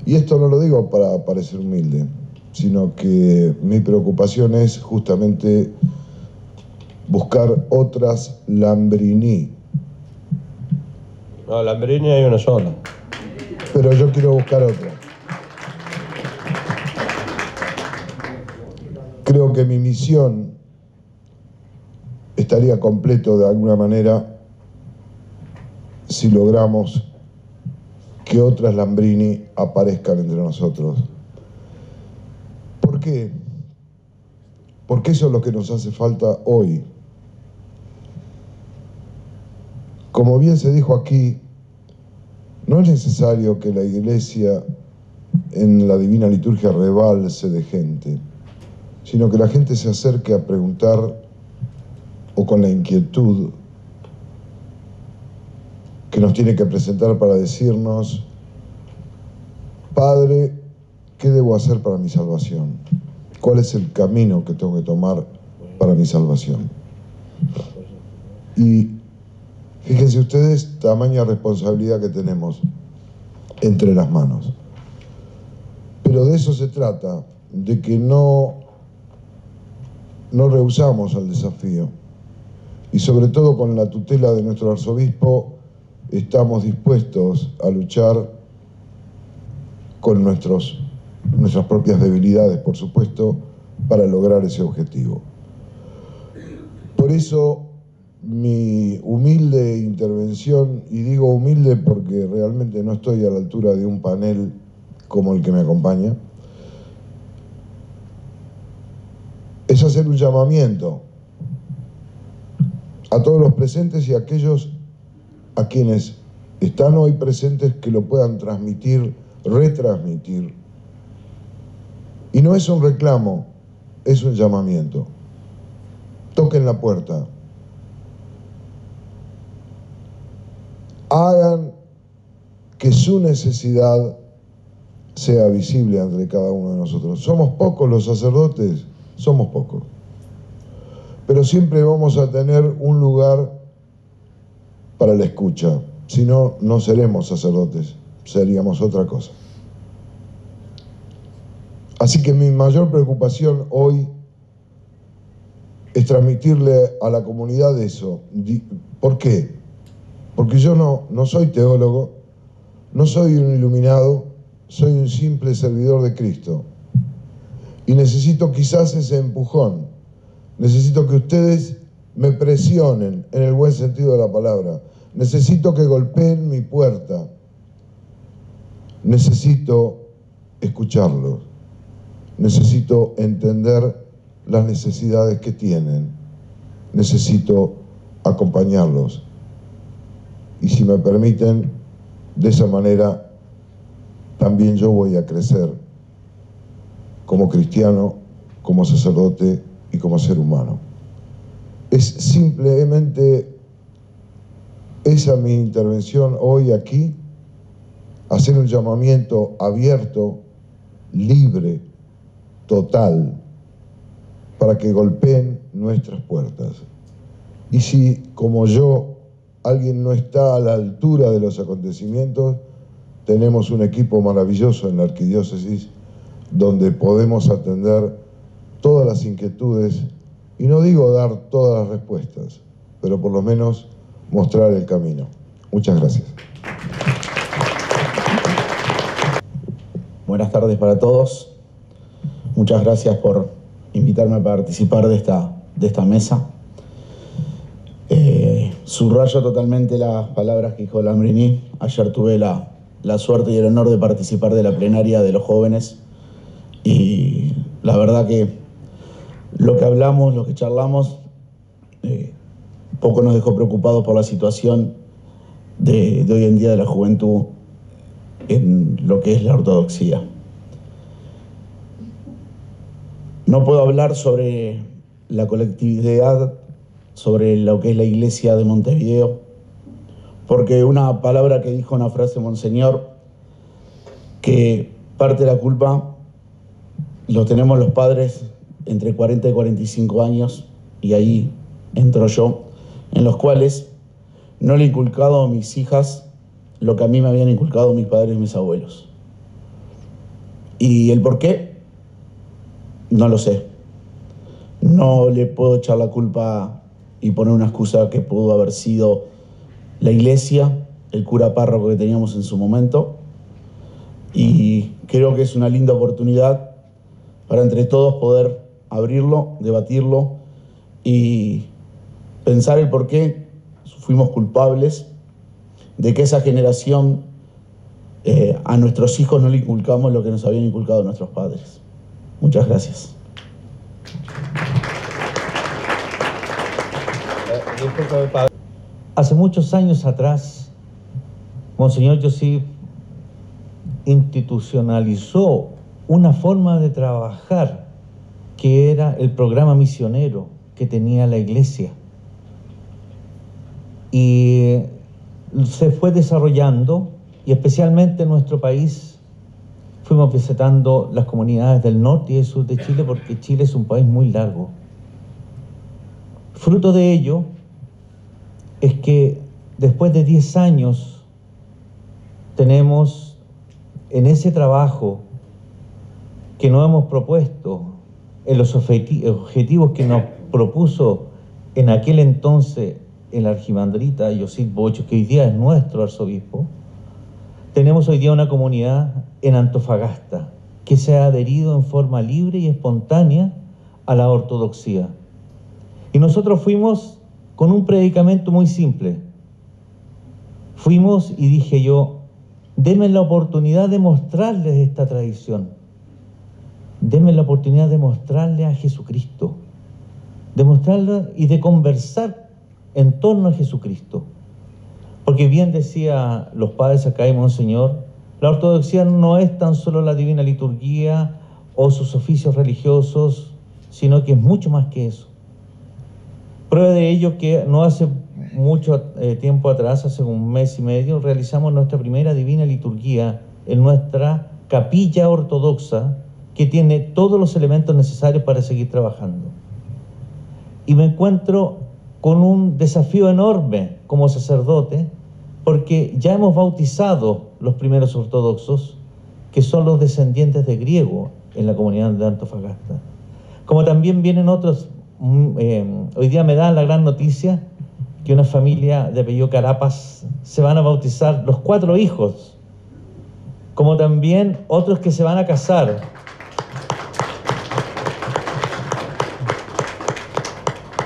Y esto no lo digo para parecer humilde, sino que mi preocupación es justamente buscar otras Lambrini. No, Lambrini hay una sola. Pero yo quiero buscar otra. Creo que mi misión estaría completo de alguna manera si logramos que otras Lambrini aparezcan entre nosotros. ¿Por qué? Porque eso es lo que nos hace falta hoy. Como bien se dijo aquí, no es necesario que la Iglesia en la Divina Liturgia rebalse de gente, sino que la gente se acerque a preguntar, o con la inquietud que nos tiene que presentar para decirnos: Padre, ¿qué debo hacer para mi salvación? ¿Cuál es el camino que tengo que tomar para mi salvación? Y fíjense ustedes, tamaña responsabilidad que tenemos entre las manos. Pero de eso se trata, de que no rehusamos al desafío. Y sobre todo con la tutela de nuestro arzobispo, estamos dispuestos a luchar con nuestras propias debilidades, por supuesto, para lograr ese objetivo. Por eso, mi humilde intervención, y digo humilde porque realmente no estoy a la altura de un panel como el que me acompaña, es hacer un llamamiento a todos los presentes y a aquellos a quienes están hoy presentes que lo puedan transmitir, retransmitir. Y no es un reclamo, es un llamamiento. Toquen la puerta. Hagan que su necesidad sea visible ante cada uno de nosotros. Somos pocos los sacerdotes, somos pocos. Pero siempre vamos a tener un lugar para la escucha. Si no, no seremos sacerdotes, seríamos otra cosa. Así que mi mayor preocupación hoy es transmitirle a la comunidad eso. ¿Por qué? Porque yo no soy teólogo, no soy un iluminado, soy un simple servidor de Cristo. Y necesito quizás ese empujón. Necesito que ustedes me presionen en el buen sentido de la palabra. Necesito que golpeen mi puerta. Necesito escucharlos. Necesito entender las necesidades que tienen. Necesito acompañarlos. Y si me permiten, de esa manera también yo voy a crecer como cristiano, como sacerdote y como ser humano. Es simplemente esa mi intervención hoy aquí, hacer un llamamiento abierto, libre, total, para que golpeen nuestras puertas. Y si, como yo, alguien no está a la altura de los acontecimientos, tenemos un equipo maravilloso en la arquidiócesis donde podemos atender todas las inquietudes, y no digo dar todas las respuestas, pero por lo menos mostrar el camino. Muchas gracias. Buenas tardes para todos. Muchas gracias por invitarme a participar de esta mesa. Subrayo totalmente las palabras que dijo Lambrini. Ayer tuve la la suerte y el honor de participar de la plenaria de los jóvenes y la verdad que lo que hablamos, lo que charlamos, poco nos dejó preocupados por la situación de hoy en día de la juventud en lo que es la ortodoxia. No puedo hablar sobre la colectividad, sobre lo que es la iglesia de Montevideo, porque una palabra que dijo, una frase Monseñor, que parte de la culpa lo tenemos los padres entre 40 y 45 años, y ahí entro yo, en los cuales no le he inculcado a mis hijas lo que a mí me habían inculcado mis padres y mis abuelos. ¿Y el por qué? No lo sé. No le puedo echar la culpa y poner una excusa que pudo haber sido la iglesia, el cura párroco que teníamos en su momento, y creo que es una linda oportunidad para entre todos poder abrirlo, debatirlo y pensar el por qué fuimos culpables de que esa generación a nuestros hijos no le inculcamos lo que nos habían inculcado nuestros padres. Muchas gracias. Hace muchos años atrás, Monseñor Josif institucionalizó una forma de trabajar que era el programa misionero que tenía la iglesia. Y se fue desarrollando, y especialmente en nuestro país fuimos visitando las comunidades del norte y del sur de Chile, porque Chile es un país muy largo. Fruto de ello es que después de 10 años tenemos en ese trabajo que nos hemos propuesto, en los objetivos que nos propuso en aquel entonces el archimandrita Josip Bocho, que hoy día es nuestro arzobispo, tenemos hoy día una comunidad en Antofagasta que se ha adherido en forma libre y espontánea a la ortodoxia. Y nosotros fuimos con un predicamento muy simple. Fuimos y dije yo, denme la oportunidad de mostrarles esta tradición. Denme la oportunidad de mostrarle a Jesucristo, de mostrarle y de conversar en torno a Jesucristo. Porque bien decía los padres acá y Monseñor, la ortodoxia no es tan solo la divina liturgia o sus oficios religiosos, sino que es mucho más que eso. Prueba de ello que no hace mucho tiempo atrás, hace un mes y medio, realizamos nuestra primera divina liturgia en nuestra capilla ortodoxa, que tiene todos los elementos necesarios para seguir trabajando. Y me encuentro con un desafío enorme como sacerdote, porque ya hemos bautizado los primeros ortodoxos, que son los descendientes de griego en la comunidad de Antofagasta. Como también vienen otros, hoy día me da la gran noticia que una familia de apellido Carapas se van a bautizar los 4 hijos, como también otros que se van a casar.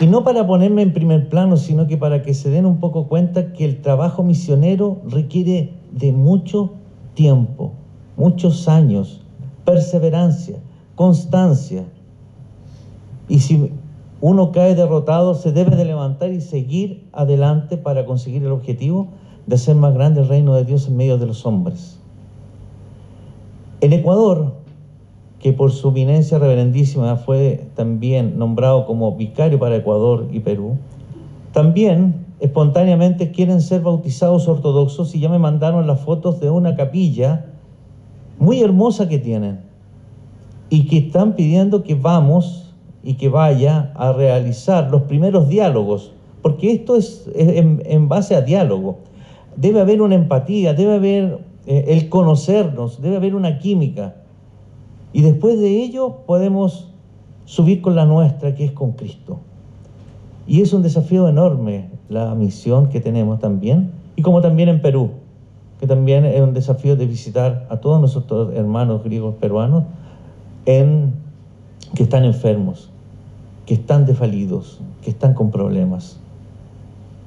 Y no para ponerme en primer plano, sino que para que se den un poco cuenta que el trabajo misionero requiere de mucho tiempo, muchos años, perseverancia, constancia. Y si uno cae derrotado, se debe de levantar y seguir adelante para conseguir el objetivo de hacer más grande el reino de Dios en medio de los hombres. En Ecuador, que por su eminencia reverendísima fue también nombrado como vicario para Ecuador y Perú, también espontáneamente quieren ser bautizados ortodoxos, y ya me mandaron las fotos de una capilla muy hermosa que tienen y que están pidiendo que vamos y que vaya a realizar los primeros diálogos, porque esto es en base a diálogo. Debe haber una empatía, debe haber el conocernos, debe haber una química. Y después de ello podemos subir con la nuestra, que es con Cristo. Y es un desafío enorme la misión que tenemos también, y como también en Perú, que también es un desafío de visitar a todos nuestros hermanos griegos peruanos que están enfermos, que están desvalidos, que están con problemas.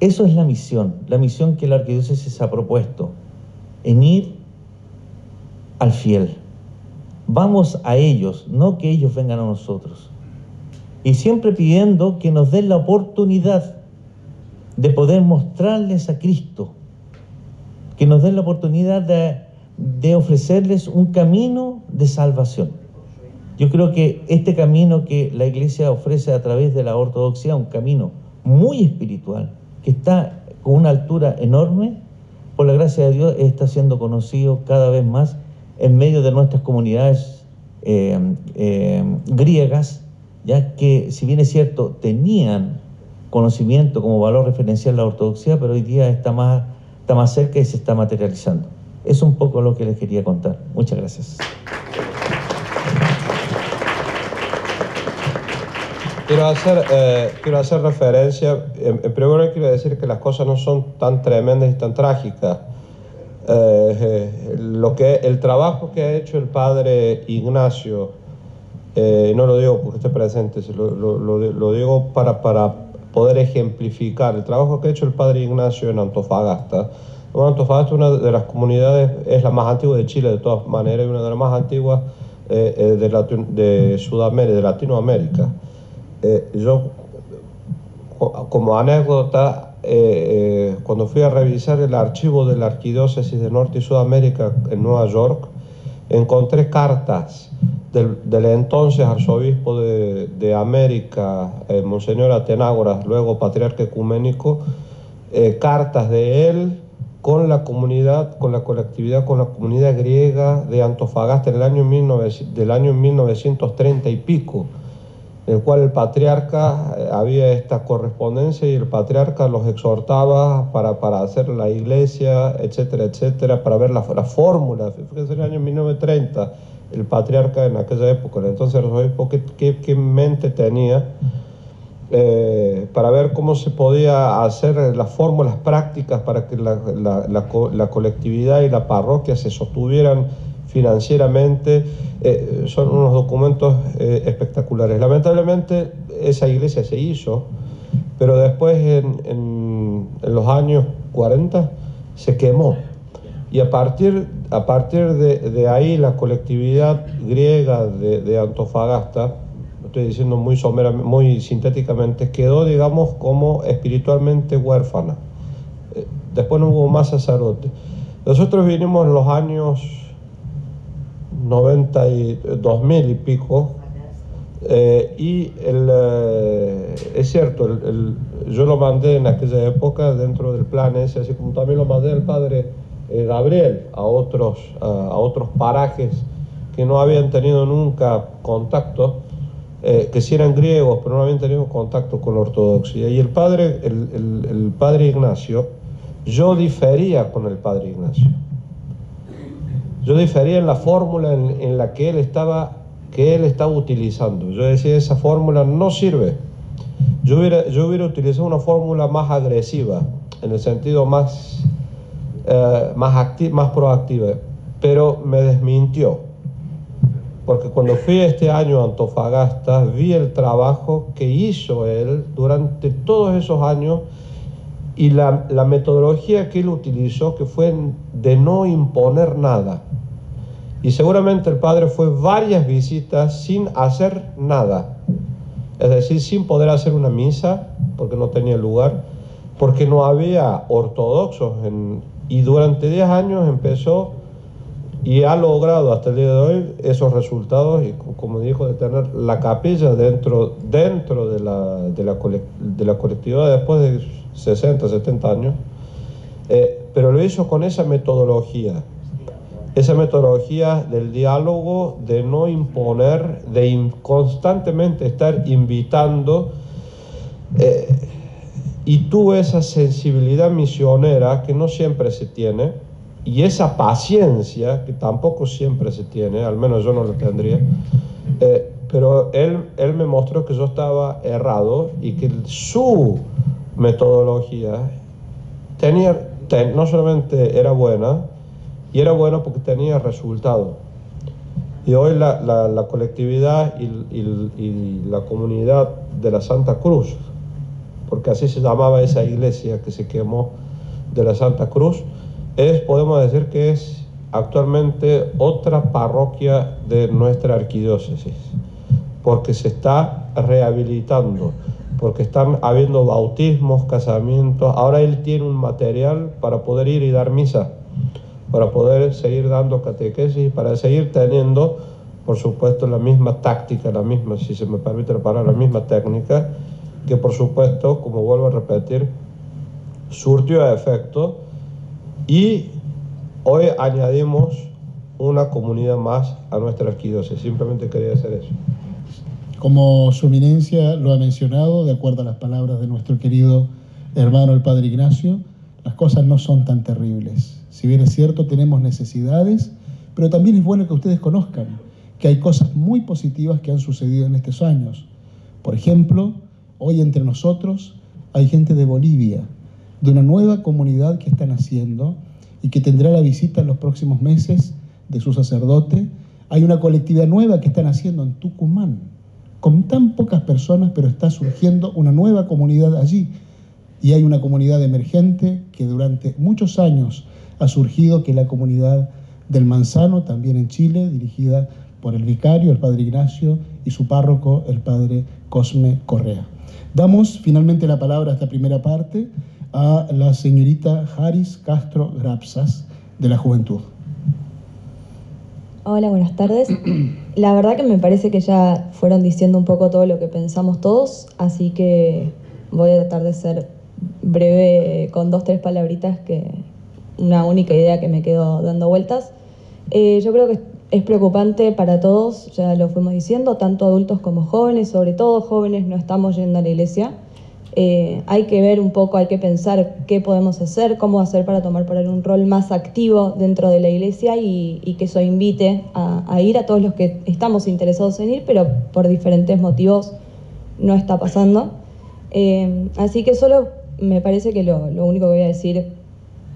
Eso es la misión que la arquidiócesis ha propuesto, en ir al fiel. Vamos a ellos, no que ellos vengan a nosotros. Y siempre pidiendo que nos den la oportunidad de poder mostrarles a Cristo, que nos den la oportunidad de ofrecerles un camino de salvación. Yo creo que este camino que la Iglesia ofrece a través de la ortodoxia, un camino muy espiritual, que está con una altura enorme, por la gracia de Dios está siendo conocido cada vez más en medio de nuestras comunidades griegas, ya que, si bien es cierto, tenían conocimiento como valor referencial la ortodoxia, pero hoy día está más cerca y se está materializando. Es un poco lo que les quería contar. Muchas gracias. Quiero hacer referencia, en primer lugar quiero decir que las cosas no son tan tremendas y tan trágicas. El trabajo que ha hecho el padre Ignacio, no lo digo porque esté presente, lo digo para poder ejemplificar el trabajo que ha hecho el padre Ignacio en Antofagasta. Antofagasta, una de las comunidades, es la más antigua de Chile de todas maneras, y una de las más antiguas de Sudamérica, de Latinoamérica. Yo, como anécdota, cuando fui a revisar el archivo de la Arquidiócesis de Norte y Sudamérica en Nueva York, encontré cartas del entonces arzobispo de América, Monseñor Atenágoras, luego patriarca ecuménico, cartas de él con la comunidad, con la colectividad, con la comunidad griega de Antofagasta del año 1930 y pico, en el cual el patriarca, había esta correspondencia y el patriarca los exhortaba para hacer la iglesia, etcétera, etcétera, para ver la fórmula. Fíjense, en el año 1930, el patriarca en aquella época, entonces el arzobispo, ¿qué mente tenía para ver cómo se podía hacer las fórmulas prácticas para que la colectividad y la parroquia se sostuvieran financieramente? Son unos documentos espectaculares. Lamentablemente esa iglesia se hizo, pero después en los años 40 se quemó, y a partir de ahí la colectividad griega de Antofagasta, estoy diciendo muy sintéticamente, quedó, digamos, como espiritualmente huérfana. Después no hubo más sacerdotes. Nosotros vinimos en los años 2000 y pico, y es cierto, yo lo mandé en aquella época dentro del plan ese, así como también lo mandé al padre Gabriel a otros parajes que no habían tenido nunca contacto, que sí eran griegos, pero no habían tenido contacto con la ortodoxia. Y el padre Ignacio, yo difería con el padre Ignacio. Yo difería en la fórmula en la que él estaba utilizando. Yo decía, esa fórmula no sirve. Yo hubiera utilizado una fórmula más agresiva, en el sentido más proactiva, pero me desmintió. Porque cuando fui este año a Antofagasta, vi el trabajo que hizo él durante todos esos años y la metodología que él utilizó, que fue de no imponer nada. Y seguramente el padre fue varias visitas sin hacer nada, es decir, sin poder hacer una misa, porque no tenía lugar, porque no había ortodoxos, y durante 10 años empezó y ha logrado hasta el día de hoy esos resultados, y como dijo, de tener la capilla dentro de la colectividad después de 60, 70 años, pero lo hizo con esa metodología del diálogo, de no imponer, de constantemente estar invitando, y tuvo esa sensibilidad misionera que no siempre se tiene, y esa paciencia que tampoco siempre se tiene, al menos yo no la tendría, pero él me mostró que yo estaba errado y que su metodología no solamente era buena, y era bueno porque tenía resultado. Y hoy la colectividad y la comunidad de la Santa Cruz, porque así se llamaba esa iglesia que se quemó, de la Santa Cruz, podemos decir que es actualmente otra parroquia de nuestra arquidiócesis, porque se está rehabilitando, porque están habiendo bautismos, casamientos. Ahora él tiene un material para poder ir y dar misa, para poder seguir dando catequesis, para seguir teniendo, por supuesto, la misma táctica, la misma, si se me permite la palabra, la misma técnica, que por supuesto, como vuelvo a repetir, surtió efecto, y hoy añadimos una comunidad más a nuestra arquidiócesis. Simplemente quería hacer eso. Como su eminencia lo ha mencionado, de acuerdo a las palabras de nuestro querido hermano el Padre Ignacio, las cosas no son tan terribles. Si bien es cierto, tenemos necesidades, pero también es bueno que ustedes conozcan que hay cosas muy positivas que han sucedido en estos años. Por ejemplo, hoy entre nosotros hay gente de Bolivia, de una nueva comunidad que están haciendo y que tendrá la visita en los próximos meses de su sacerdote. Hay una colectividad nueva que están haciendo en Tucumán, con tan pocas personas, pero está surgiendo una nueva comunidad allí. Y hay una comunidad emergente que durante muchos años ha surgido, que es la comunidad del Manzano, también en Chile, dirigida por el vicario, el Padre Ignacio, y su párroco, el Padre Cosme Correa. Damos finalmente la palabra a esta primera parte a la señorita Haris Castro Grapsas, de la Juventud. Hola, buenas tardes. La verdad que me parece que ya fueron diciendo un poco todo lo que pensamos todos, así que voy a tratar de ser breve con 2 o 3 palabritas, que una única idea que me quedo dando vueltas. Yo creo que es preocupante para todos, ya lo fuimos diciendo, tanto adultos como jóvenes, sobre todo jóvenes no estamos yendo a la iglesia. Hay que ver un poco, hay que pensar qué podemos hacer, cómo hacer para tomar por ahí un rol más activo dentro de la iglesia, y que eso invite a ir a todos los que estamos interesados en ir, pero por diferentes motivos no está pasando. Así que solo me parece que lo único que voy a decir,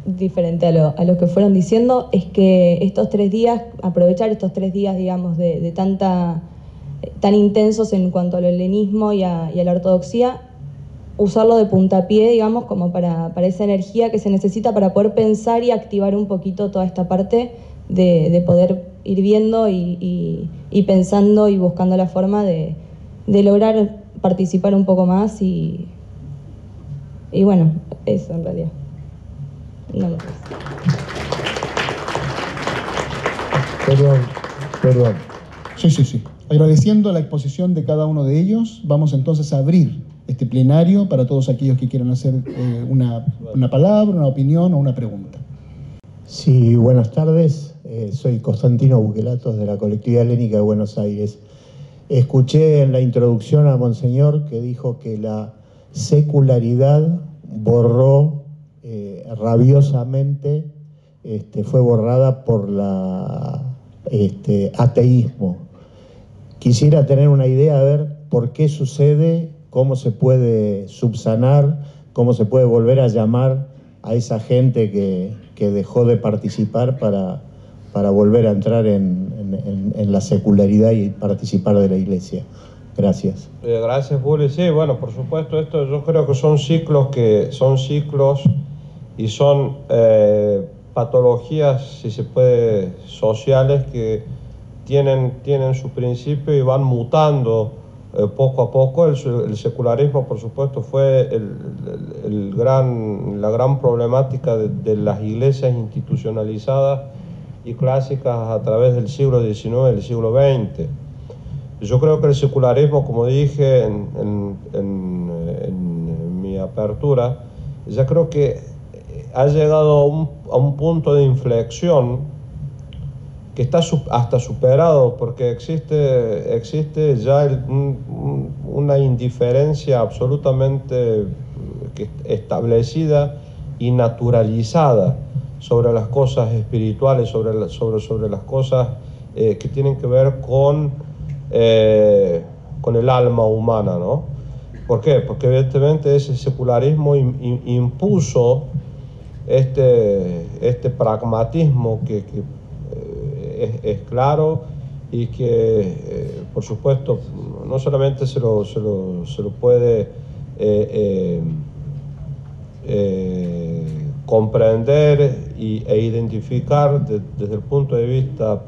diferente a lo que fueron diciendo, es que estos 3 días, aprovechar estos 3 días, digamos, de tan intensos en cuanto al helenismo y a la ortodoxia, usarlo de puntapié, digamos, como para esa energía que se necesita para poder pensar y activar un poquito toda esta parte de poder ir viendo y pensando y buscando la forma de lograr participar un poco más, y bueno, eso en realidad. No más. Perdón. Sí. Agradeciendo la exposición de cada uno de ellos, vamos entonces a abrir este plenario para todos aquellos que quieran hacer una palabra, una opinión o una pregunta. Sí, buenas tardes. Soy Constantino Buquelatos, de la colectividad helénica de Buenos Aires. Escuché en la introducción a Monseñor que dijo que la secularidad borró rabiosamente, fue borrada por la ateísmo. Quisiera tener una idea, a ver por qué sucede, cómo se puede subsanar, cómo se puede volver a llamar a esa gente que dejó de participar para volver a entrar en la secularidad y participar de la iglesia. Gracias. Gracias, Juli. Sí, bueno, por supuesto, esto yo creo que son ciclos y son patologías, si se puede, sociales, que tienen su principio y van mutando poco a poco. El secularismo, por supuesto, fue la gran problemática de las iglesias institucionalizadas y clásicas a través del siglo XIX y del siglo XX. Yo creo que el secularismo, como dije en mi apertura, ya creo que ha llegado a un punto de inflexión que está hasta superado, porque existe ya una indiferencia absolutamente establecida y naturalizada sobre las cosas espirituales, sobre las cosas que tienen que ver con el alma humana, ¿no? ¿Por qué? Porque evidentemente ese secularismo impuso este pragmatismo que es claro, y que por supuesto no solamente se lo comprender e identificar desde el punto de vista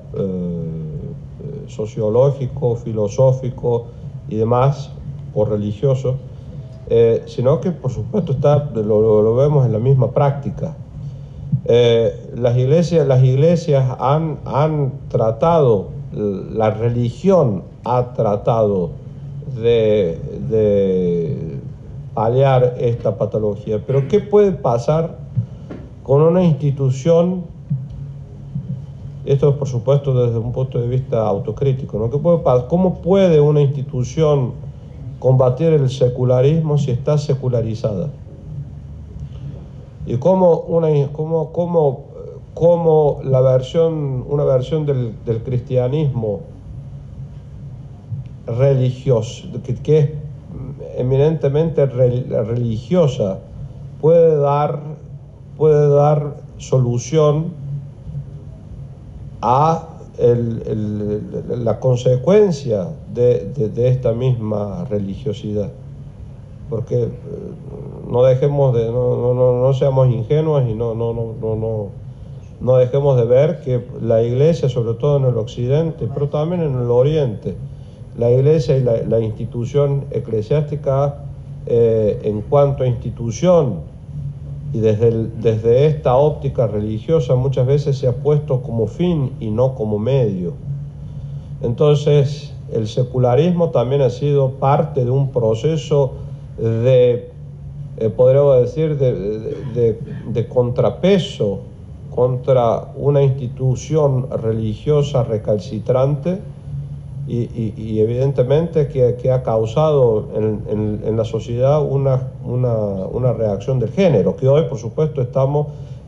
sociológico, filosófico y demás, o religioso, sino que por supuesto lo vemos en la misma práctica. Las iglesias han tratado, la religión ha tratado de paliar esta patología. Pero ¿qué puede pasar con una institución? Esto es por supuesto desde un punto de vista autocrítico, ¿no? ¿Cómo puede una institución combatir el secularismo si está secularizada? Y cómo una versión del cristianismo religioso, que es eminentemente religiosa, puede dar solución a la consecuencia de esta misma religiosidad. Porque no seamos ingenuos y no dejemos de ver que la Iglesia, sobre todo en el Occidente, pero también en el Oriente, la Iglesia y la institución eclesiástica, en cuanto a institución y desde esta óptica religiosa, muchas veces se ha puesto como fin y no como medio. Entonces, el secularismo también ha sido parte de un proceso podríamos decir, de contrapeso contra una institución religiosa recalcitrante y evidentemente que ha causado en la sociedad una reacción del género, que hoy por supuesto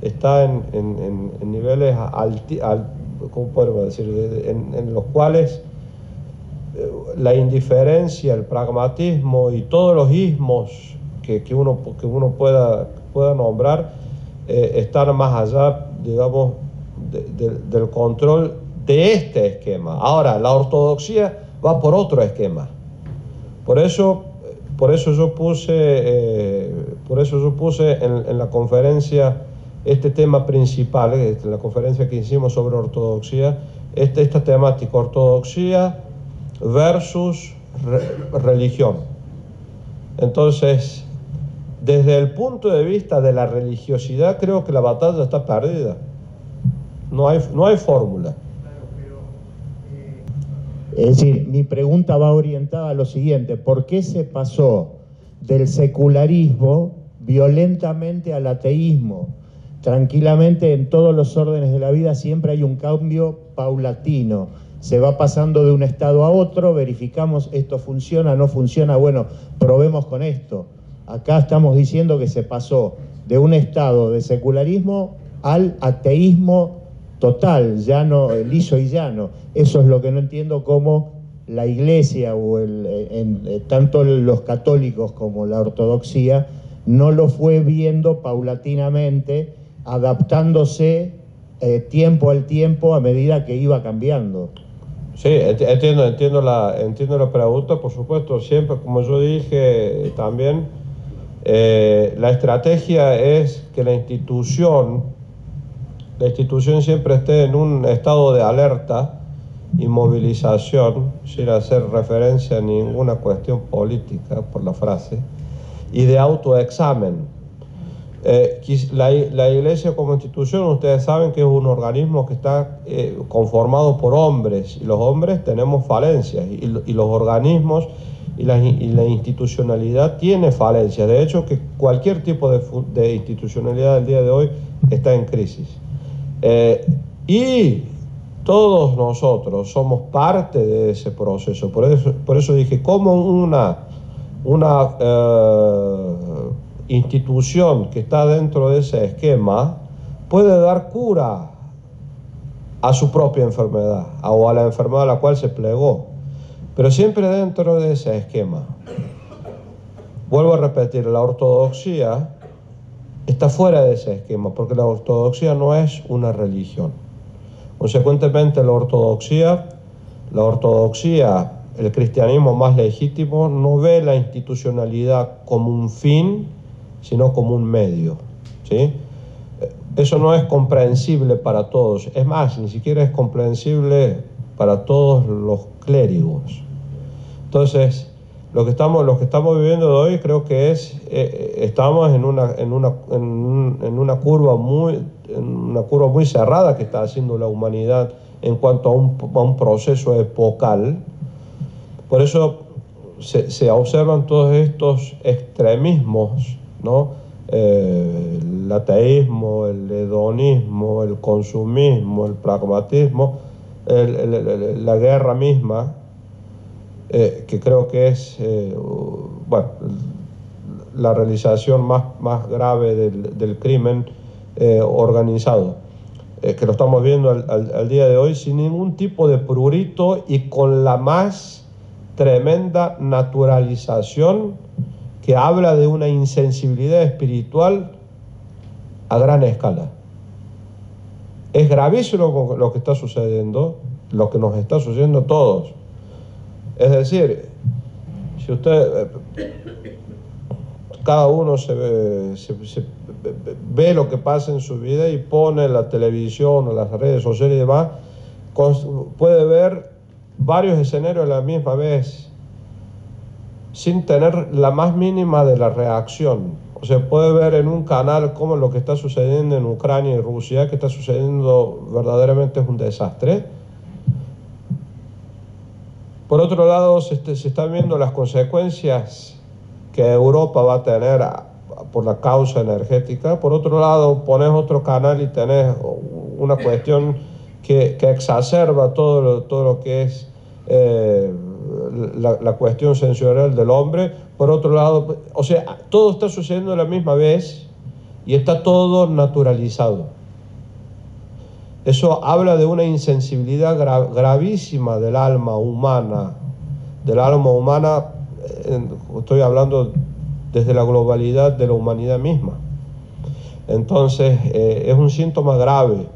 está en niveles ¿cómo podemos decir? En los cuales la indiferencia, el pragmatismo y todos los ismos que uno pueda nombrar están más allá, digamos, del control de este esquema. Ahora, la ortodoxia va por otro esquema. Por eso yo puse en la conferencia este tema principal, en la conferencia que hicimos sobre ortodoxia, esta temática, ortodoxia versus religión. Entonces, desde el punto de vista de la religiosidad, creo que la batalla está perdida. No hay fórmula. Es decir, mi pregunta va orientada a lo siguiente: ¿por qué se pasó del secularismo violentamente al ateísmo? Tranquilamente, en todos los órdenes de la vida siempre hay un cambio paulatino. Se va pasando de un estado a otro, verificamos esto funciona, no funciona, bueno, probemos con esto. Acá estamos diciendo que se pasó de un estado de secularismo al ateísmo total, llano, liso y llano. Eso es lo que no entiendo, cómo la Iglesia, o tanto los católicos como la ortodoxia, no lo fue viendo paulatinamente, adaptándose tiempo al tiempo a medida que iba cambiando. Sí, entiendo la pregunta, por supuesto. Siempre, como yo dije también, la estrategia es que la institución siempre esté en un estado de alerta y movilización, sin hacer referencia a ninguna cuestión política por la frase, y de autoexamen. La Iglesia como institución, ustedes saben que es un organismo que está conformado por hombres, y los hombres tenemos falencias, y los organismos y la institucionalidad tiene falencias. De hecho, que cualquier tipo de institucionalidad del día de hoy está en crisis. Y todos nosotros somos parte de ese proceso. Por eso dije, ¿cómo una institución que está dentro de ese esquema puede dar cura a su propia enfermedad o a la enfermedad a la cual se plegó? Pero siempre dentro de ese esquema. Vuelvo a repetir, la ortodoxia está fuera de ese esquema, porque la ortodoxia no es una religión. Consecuentemente, la ortodoxia, el cristianismo más legítimo, no ve la institucionalidad como un fin, sino como un medio, ¿sí? eso no es comprensible para todos. Es más, ni siquiera es comprensible para todos los clérigos. Entonces, lo que estamos viviendo de hoy creo que estamos en una curva muy cerrada que está haciendo la humanidad en cuanto a un proceso epocal. Por eso se observan todos estos extremismos, ¿no? El ateísmo, el hedonismo, el consumismo, el pragmatismo, la guerra misma, que creo que es la realización más grave del crimen organizado, que lo estamos viendo al día de hoy sin ningún tipo de prurito y con la más tremenda naturalización que habla de una insensibilidad espiritual a gran escala. Es gravísimo lo que está sucediendo, lo que nos está sucediendo a todos. Es decir, si usted, cada uno ve lo que pasa en su vida y pone la televisión o las redes sociales y demás, puede ver varios escenarios a la misma vez sin tener la más mínima de la reacción. O sea, puede ver en un canal cómo lo que está sucediendo en Ucrania y Rusia, que está sucediendo verdaderamente es un desastre. Por otro lado, se están viendo las consecuencias que Europa va a tener por la causa energética. Por otro lado, pones otro canal y tenés una cuestión que exacerba todo lo que es la cuestión sensorial del hombre. Por otro lado, o sea, todo está sucediendo a la misma vez y está todo naturalizado. Eso habla de una insensibilidad gravísima del alma humana. Estoy hablando desde la globalidad de la humanidad misma. Entonces, es un síntoma grave.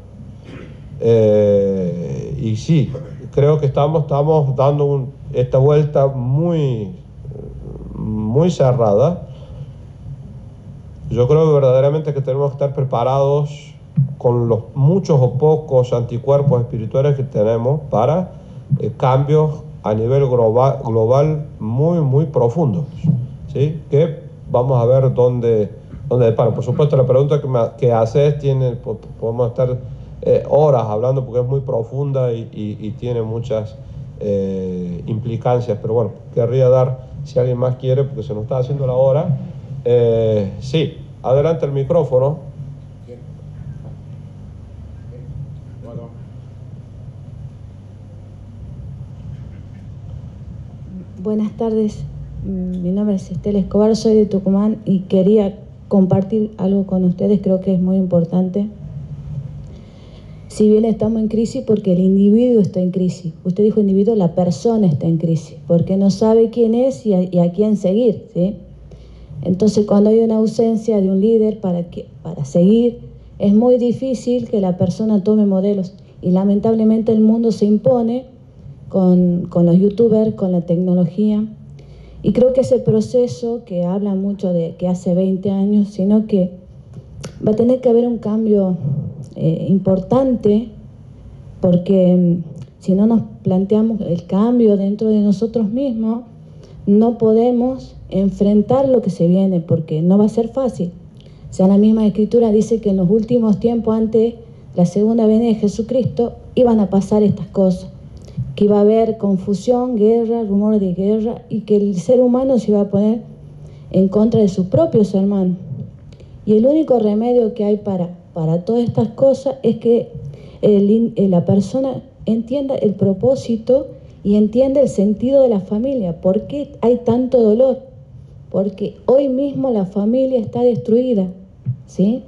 Y sí, creo que estamos dando esta vuelta muy cerrada. Yo creo verdaderamente que tenemos que estar preparados con los muchos o pocos anticuerpos espirituales que tenemos para cambios a nivel global muy profundos, ¿sí? Que vamos a ver dónde para. Por supuesto, la pregunta que haces podemos estar horas hablando porque es muy profunda y tiene muchas implicancias, pero bueno, querría dar, si alguien más quiere, porque se nos está haciendo la hora. Sí, adelante el micrófono. Buenas tardes, mi nombre es Estela Escobar, soy de Tucumán y quería compartir algo con ustedes, creo que es muy importante. Si bien estamos en crisis porque el individuo está en crisis, usted dijo individuo, la persona está en crisis, porque no sabe quién es y a quién seguir, ¿sí? Entonces, cuando hay una ausencia de un líder para seguir, es muy difícil que la persona tome modelos y lamentablemente el mundo se impone con los youtubers, con la tecnología. Y creo que ese proceso que habla mucho de que hace 20 años, sino que va a tener que haber un cambio importante, porque si no nos planteamos el cambio dentro de nosotros mismos, no podemos enfrentar lo que se viene, porque no va a ser fácil. O sea, la misma Escritura dice que en los últimos tiempos, antes la segunda venida de Jesucristo, iban a pasar estas cosas, que iba a haber confusión, guerra, rumores de guerra, y que el ser humano se iba a poner en contra de sus propios hermanos. Y el único remedio que hay para todas estas cosas es que la persona entienda el propósito y entienda el sentido de la familia. ¿Por qué hay tanto dolor? Porque hoy mismo la familia está destruida, ¿sí?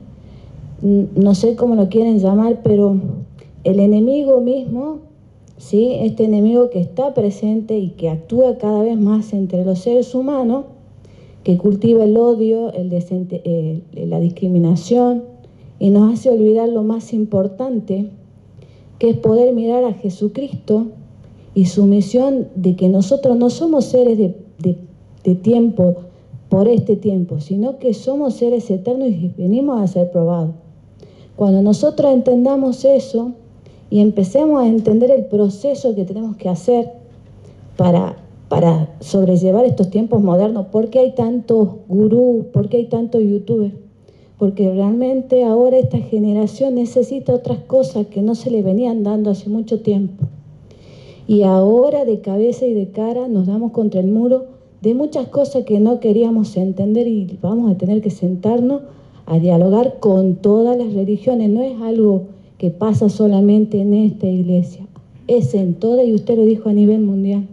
No sé cómo lo quieren llamar, pero el enemigo mismo, ¿sí? Este enemigo que está presente y que actúa cada vez más entre los seres humanos, que cultiva el odio, la discriminación, y nos hace olvidar lo más importante, que es poder mirar a Jesucristo y su misión de que nosotros no somos seres de tiempo, por este tiempo, sino que somos seres eternos y venimos a ser probados. Cuando nosotros entendamos eso y empecemos a entender el proceso que tenemos que hacer para sobrellevar estos tiempos modernos, ¿por qué hay tantos gurús? ¿Por qué hay tantos youtubers? Porque realmente ahora esta generación necesita otras cosas que no se le venían dando hace mucho tiempo. Y ahora de cabeza y de cara nos damos contra el muro de muchas cosas que no queríamos entender y vamos a tener que sentarnos a dialogar con todas las religiones. No es algo que pasa solamente en esta iglesia, es en toda, y usted lo dijo a nivel mundial.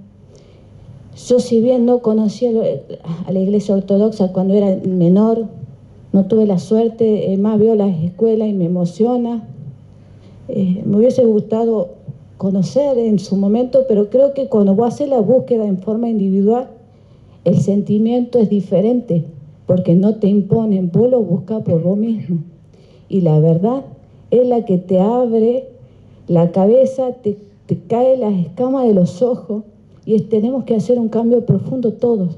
Yo, si bien no conocía a la iglesia ortodoxa cuando era menor, no tuve la suerte, más veo las escuelas y me emociona. Me hubiese gustado conocer en su momento, pero creo que cuando vos haces la búsqueda en forma individual, el sentimiento es diferente, porque no te imponen, vos lo buscas por vos mismo. Y la verdad es la que te abre la cabeza, te cae las escamas de los ojos, y tenemos que hacer un cambio profundo todos,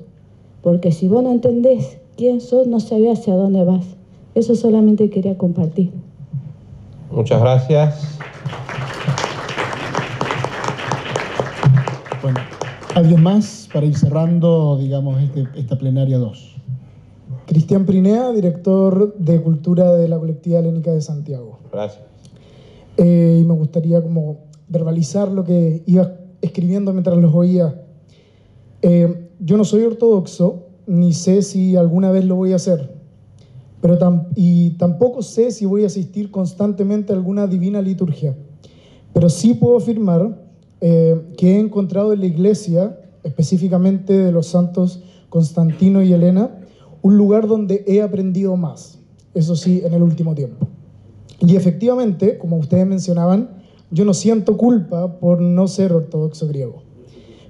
porque si vos no entendés quién sos, no sabés hacia dónde vas. Eso solamente quería compartir. Muchas gracias. Bueno, ¿alguien más para ir cerrando, digamos, esta plenaria 2? Cristian Prinea, director de Cultura de la Colectiva Helénica de Santiago. Gracias. Y me gustaría como verbalizar lo que iba escribiendo mientras los oía. Yo no soy ortodoxo, ni sé si alguna vez lo voy a hacer, pero tampoco sé si voy a asistir constantemente a alguna divina liturgia. Pero sí puedo afirmar que he encontrado en la iglesia, específicamente de los santos Constantino y Elena, un lugar donde he aprendido más, eso sí, en el último tiempo. Y efectivamente, como ustedes mencionaban, yo no siento culpa por no ser ortodoxo griego,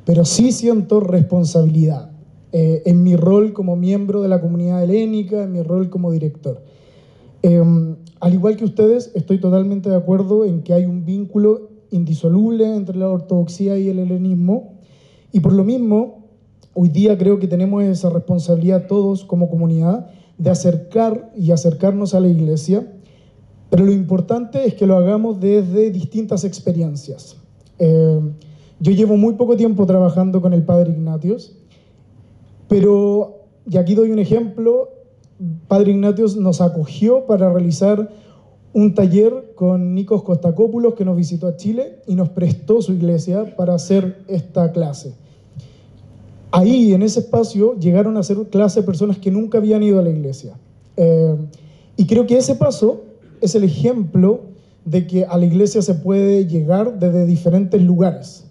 pero sí siento responsabilidad en mi rol como miembro de la comunidad helénica, en mi rol como director. Al igual que ustedes, estoy totalmente de acuerdo en que hay un vínculo indisoluble entre la ortodoxia y el helenismo, y por lo mismo, hoy día creo que tenemos esa responsabilidad todos como comunidad de acercarnos a la iglesia, pero lo importante es que lo hagamos desde distintas experiencias. Yo llevo muy poco tiempo trabajando con el Padre Ignatios, pero, y aquí doy un ejemplo, Padre Ignatios nos acogió para realizar un taller con Nikos Kostakopoulos, que nos visitó a Chile y nos prestó su iglesia para hacer esta clase. Ahí, en ese espacio, llegaron a hacer clase personas que nunca habían ido a la iglesia. Y creo que ese paso es el ejemplo de que a la iglesia se puede llegar desde diferentes lugares.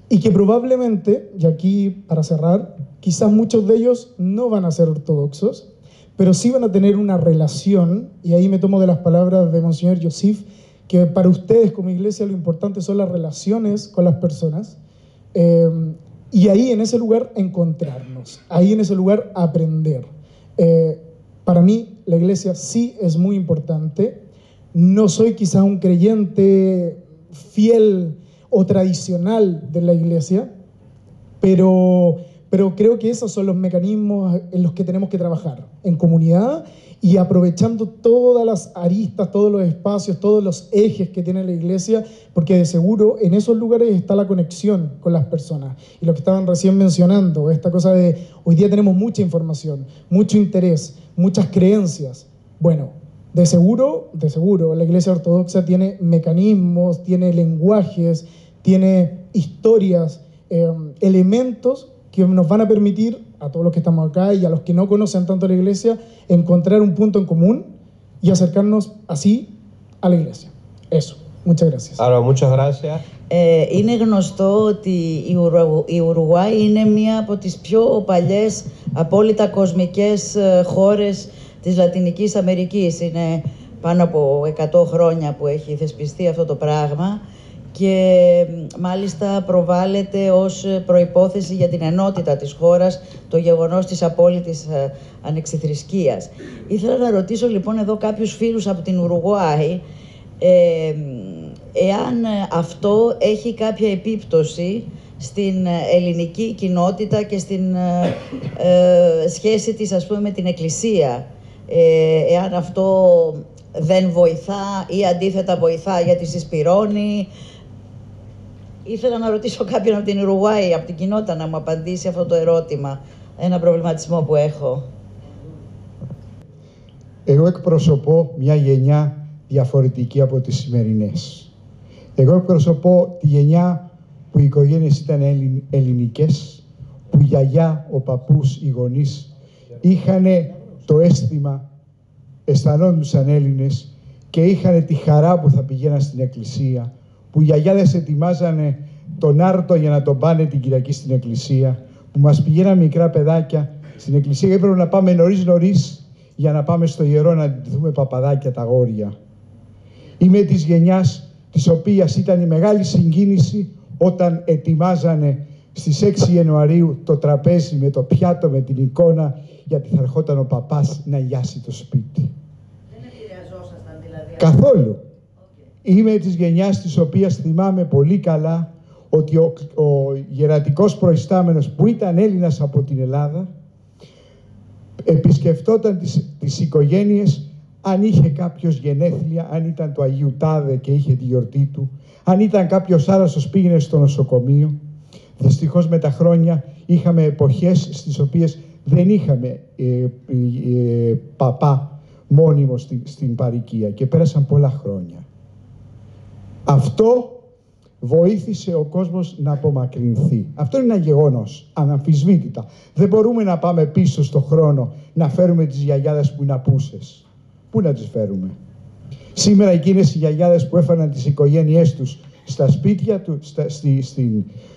Y que probablemente, y aquí para cerrar, quizás muchos de ellos no van a ser ortodoxos, pero sí van a tener una relación, y ahí me tomo de las palabras de Monseñor Yosif, que para ustedes como iglesia lo importante son las relaciones con las personas, y ahí en ese lugar encontrarnos, ahí en ese lugar aprender. Para mí la iglesia sí es muy importante, no soy quizás un creyente fiel o tradicional de la iglesia, pero creo que esos son los mecanismos en los que tenemos que trabajar, en comunidad y aprovechando todas las aristas, todos los espacios, todos los ejes que tiene la iglesia, porque de seguro en esos lugares está la conexión con las personas. Y lo que estaban recién mencionando, esta cosa de hoy día tenemos mucha información, mucho interés, muchas creencias. Bueno, de seguro, la iglesia ortodoxa tiene mecanismos, tiene lenguajes, tiene historias, elementos que nos van a permitir a todos los que estamos acá y a los que no conocen tanto la iglesia encontrar un punto en común y acercarnos así a la iglesia. Eso. Muchas gracias. Άρα, muchas gracias. Είναι γνωστό ότι η Ουρουγουάη είναι μία από τις πιο παλιές απόλυτα κοσμικές χώρες της Λατινικής Αμερικής. Είναι πάνω από 100 χρόνια που έχει θεσπιστεί αυτό το πράγμα και μάλιστα προβάλλεται ως προϋπόθεση για την ενότητα της χώρας το γεγονός της απόλυτης ανεξιθρησκείας. Ήθελα να ρωτήσω λοιπόν εδώ κάποιους φίλους από την Ουρουγουάη εάν αυτό έχει κάποια επίπτωση στην ελληνική κοινότητα και στην σχέση της, ας πούμε, με την Εκκλησία. Εάν αυτό δεν βοηθά ή αντίθετα βοηθά γιατί συσπυρώνει. Ήθελα να ρωτήσω κάποιον από την Ουρουάη, από την κοινότητα, να μου απαντήσει αυτό το ερώτημα. Ένα προβληματισμό που έχω. Εγώ εκπροσωπώ μια γενιά διαφορετική από τις σημερινές. Εγώ εκπροσωπώ τη γενιά που οι οικογένειες ήταν ελληνικές, που η γιαγιά, ο παππούς, οι γονείς είχαν το αίσθημα, αισθανόντουσαν Έλληνες και είχαν τη χαρά που θα πηγαίναν στην εκκλησία, που οι γιαγιάδες ετοιμάζανε τον άρτο για να τον πάνε την Κυριακή στην εκκλησία, που μας πηγαίναν μικρά παιδάκια στην εκκλησία και έπρεπε να πάμε νωρίς για να πάμε στο ιερό να ντυθούμε παπαδάκια τα αγόρια. Είμαι της γενιάς της οποίας ήταν η μεγάλη συγκίνηση όταν ετοιμάζανε στις 6 Ιανουαρίου το τραπέζι με το πιάτο, με την εικόνα, γιατί θα ερχόταν ο παπάς να γιάσει το σπίτι. Δεν επηρεαζόσασταν δηλαδή? Καθόλου. Είμαι της γενιάς της οποίας θυμάμαι πολύ καλά ότι ο γερατικός προϊστάμενος που ήταν Έλληνας από την Ελλάδα επισκεφτόταν τις οικογένειες αν είχε κάποιος γενέθλια, αν ήταν του Αγίου Τάδε και είχε τη γιορτή του, αν ήταν κάποιος άρρωστος πήγαινε στο νοσοκομείο. Δυστυχώς με τα χρόνια είχαμε εποχές στις οποίες δεν είχαμε παπά μόνιμο στην παροικία και πέρασαν πολλά χρόνια. Αυτό βοήθησε ο κόσμος να απομακρυνθεί. Αυτό είναι ένα γεγονός, αναμφισβήτητα. Δεν μπορούμε να πάμε πίσω στο χρόνο να φέρουμε τις γιαγιάδες που είναι απούσες. Πού να τις φέρουμε? Σήμερα εκείνες οι γιαγιάδες που έφεραν τις οικογένειές τους στα σπίτια του,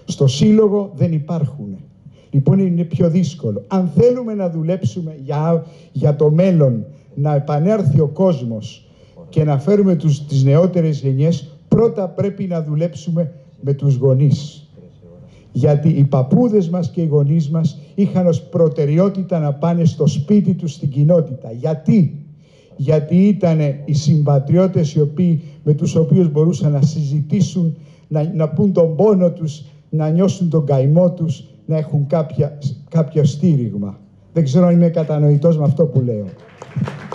στο σύλλογο δεν υπάρχουν. Λοιπόν είναι πιο δύσκολο. Αν θέλουμε να δουλέψουμε για το μέλλον, να επανέλθει ο κόσμος και να φέρουμε τις νεότερες γενιές, πρώτα πρέπει να δουλέψουμε με τους γονείς. Γιατί οι παππούδες μας και οι γονείς μας είχαν ως προτεραιότητα να πάνε στο σπίτι τους, στην κοινότητα. Γιατί ήταν οι συμπατριώτες με τους οποίους μπορούσαν να συζητήσουν, να πούν τον πόνο τους, να νιώσουν τον καημό τους, να έχουν κάποιο στήριγμα. Δεν ξέρω αν είμαι κατανοητός με αυτό που λέω.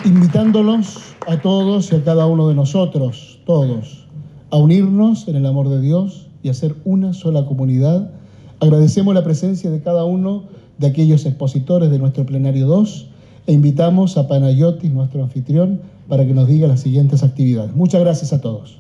Invitándolos a todos y a cada uno de nosotros, todos, a unirnos en el amor de Dios y a ser una sola comunidad. Agradecemos la presencia de cada uno de aquellos expositores de nuestro plenario 2 e invitamos a Panayotis, nuestro anfitrión, para que nos diga las siguientes actividades. Muchas gracias a todos.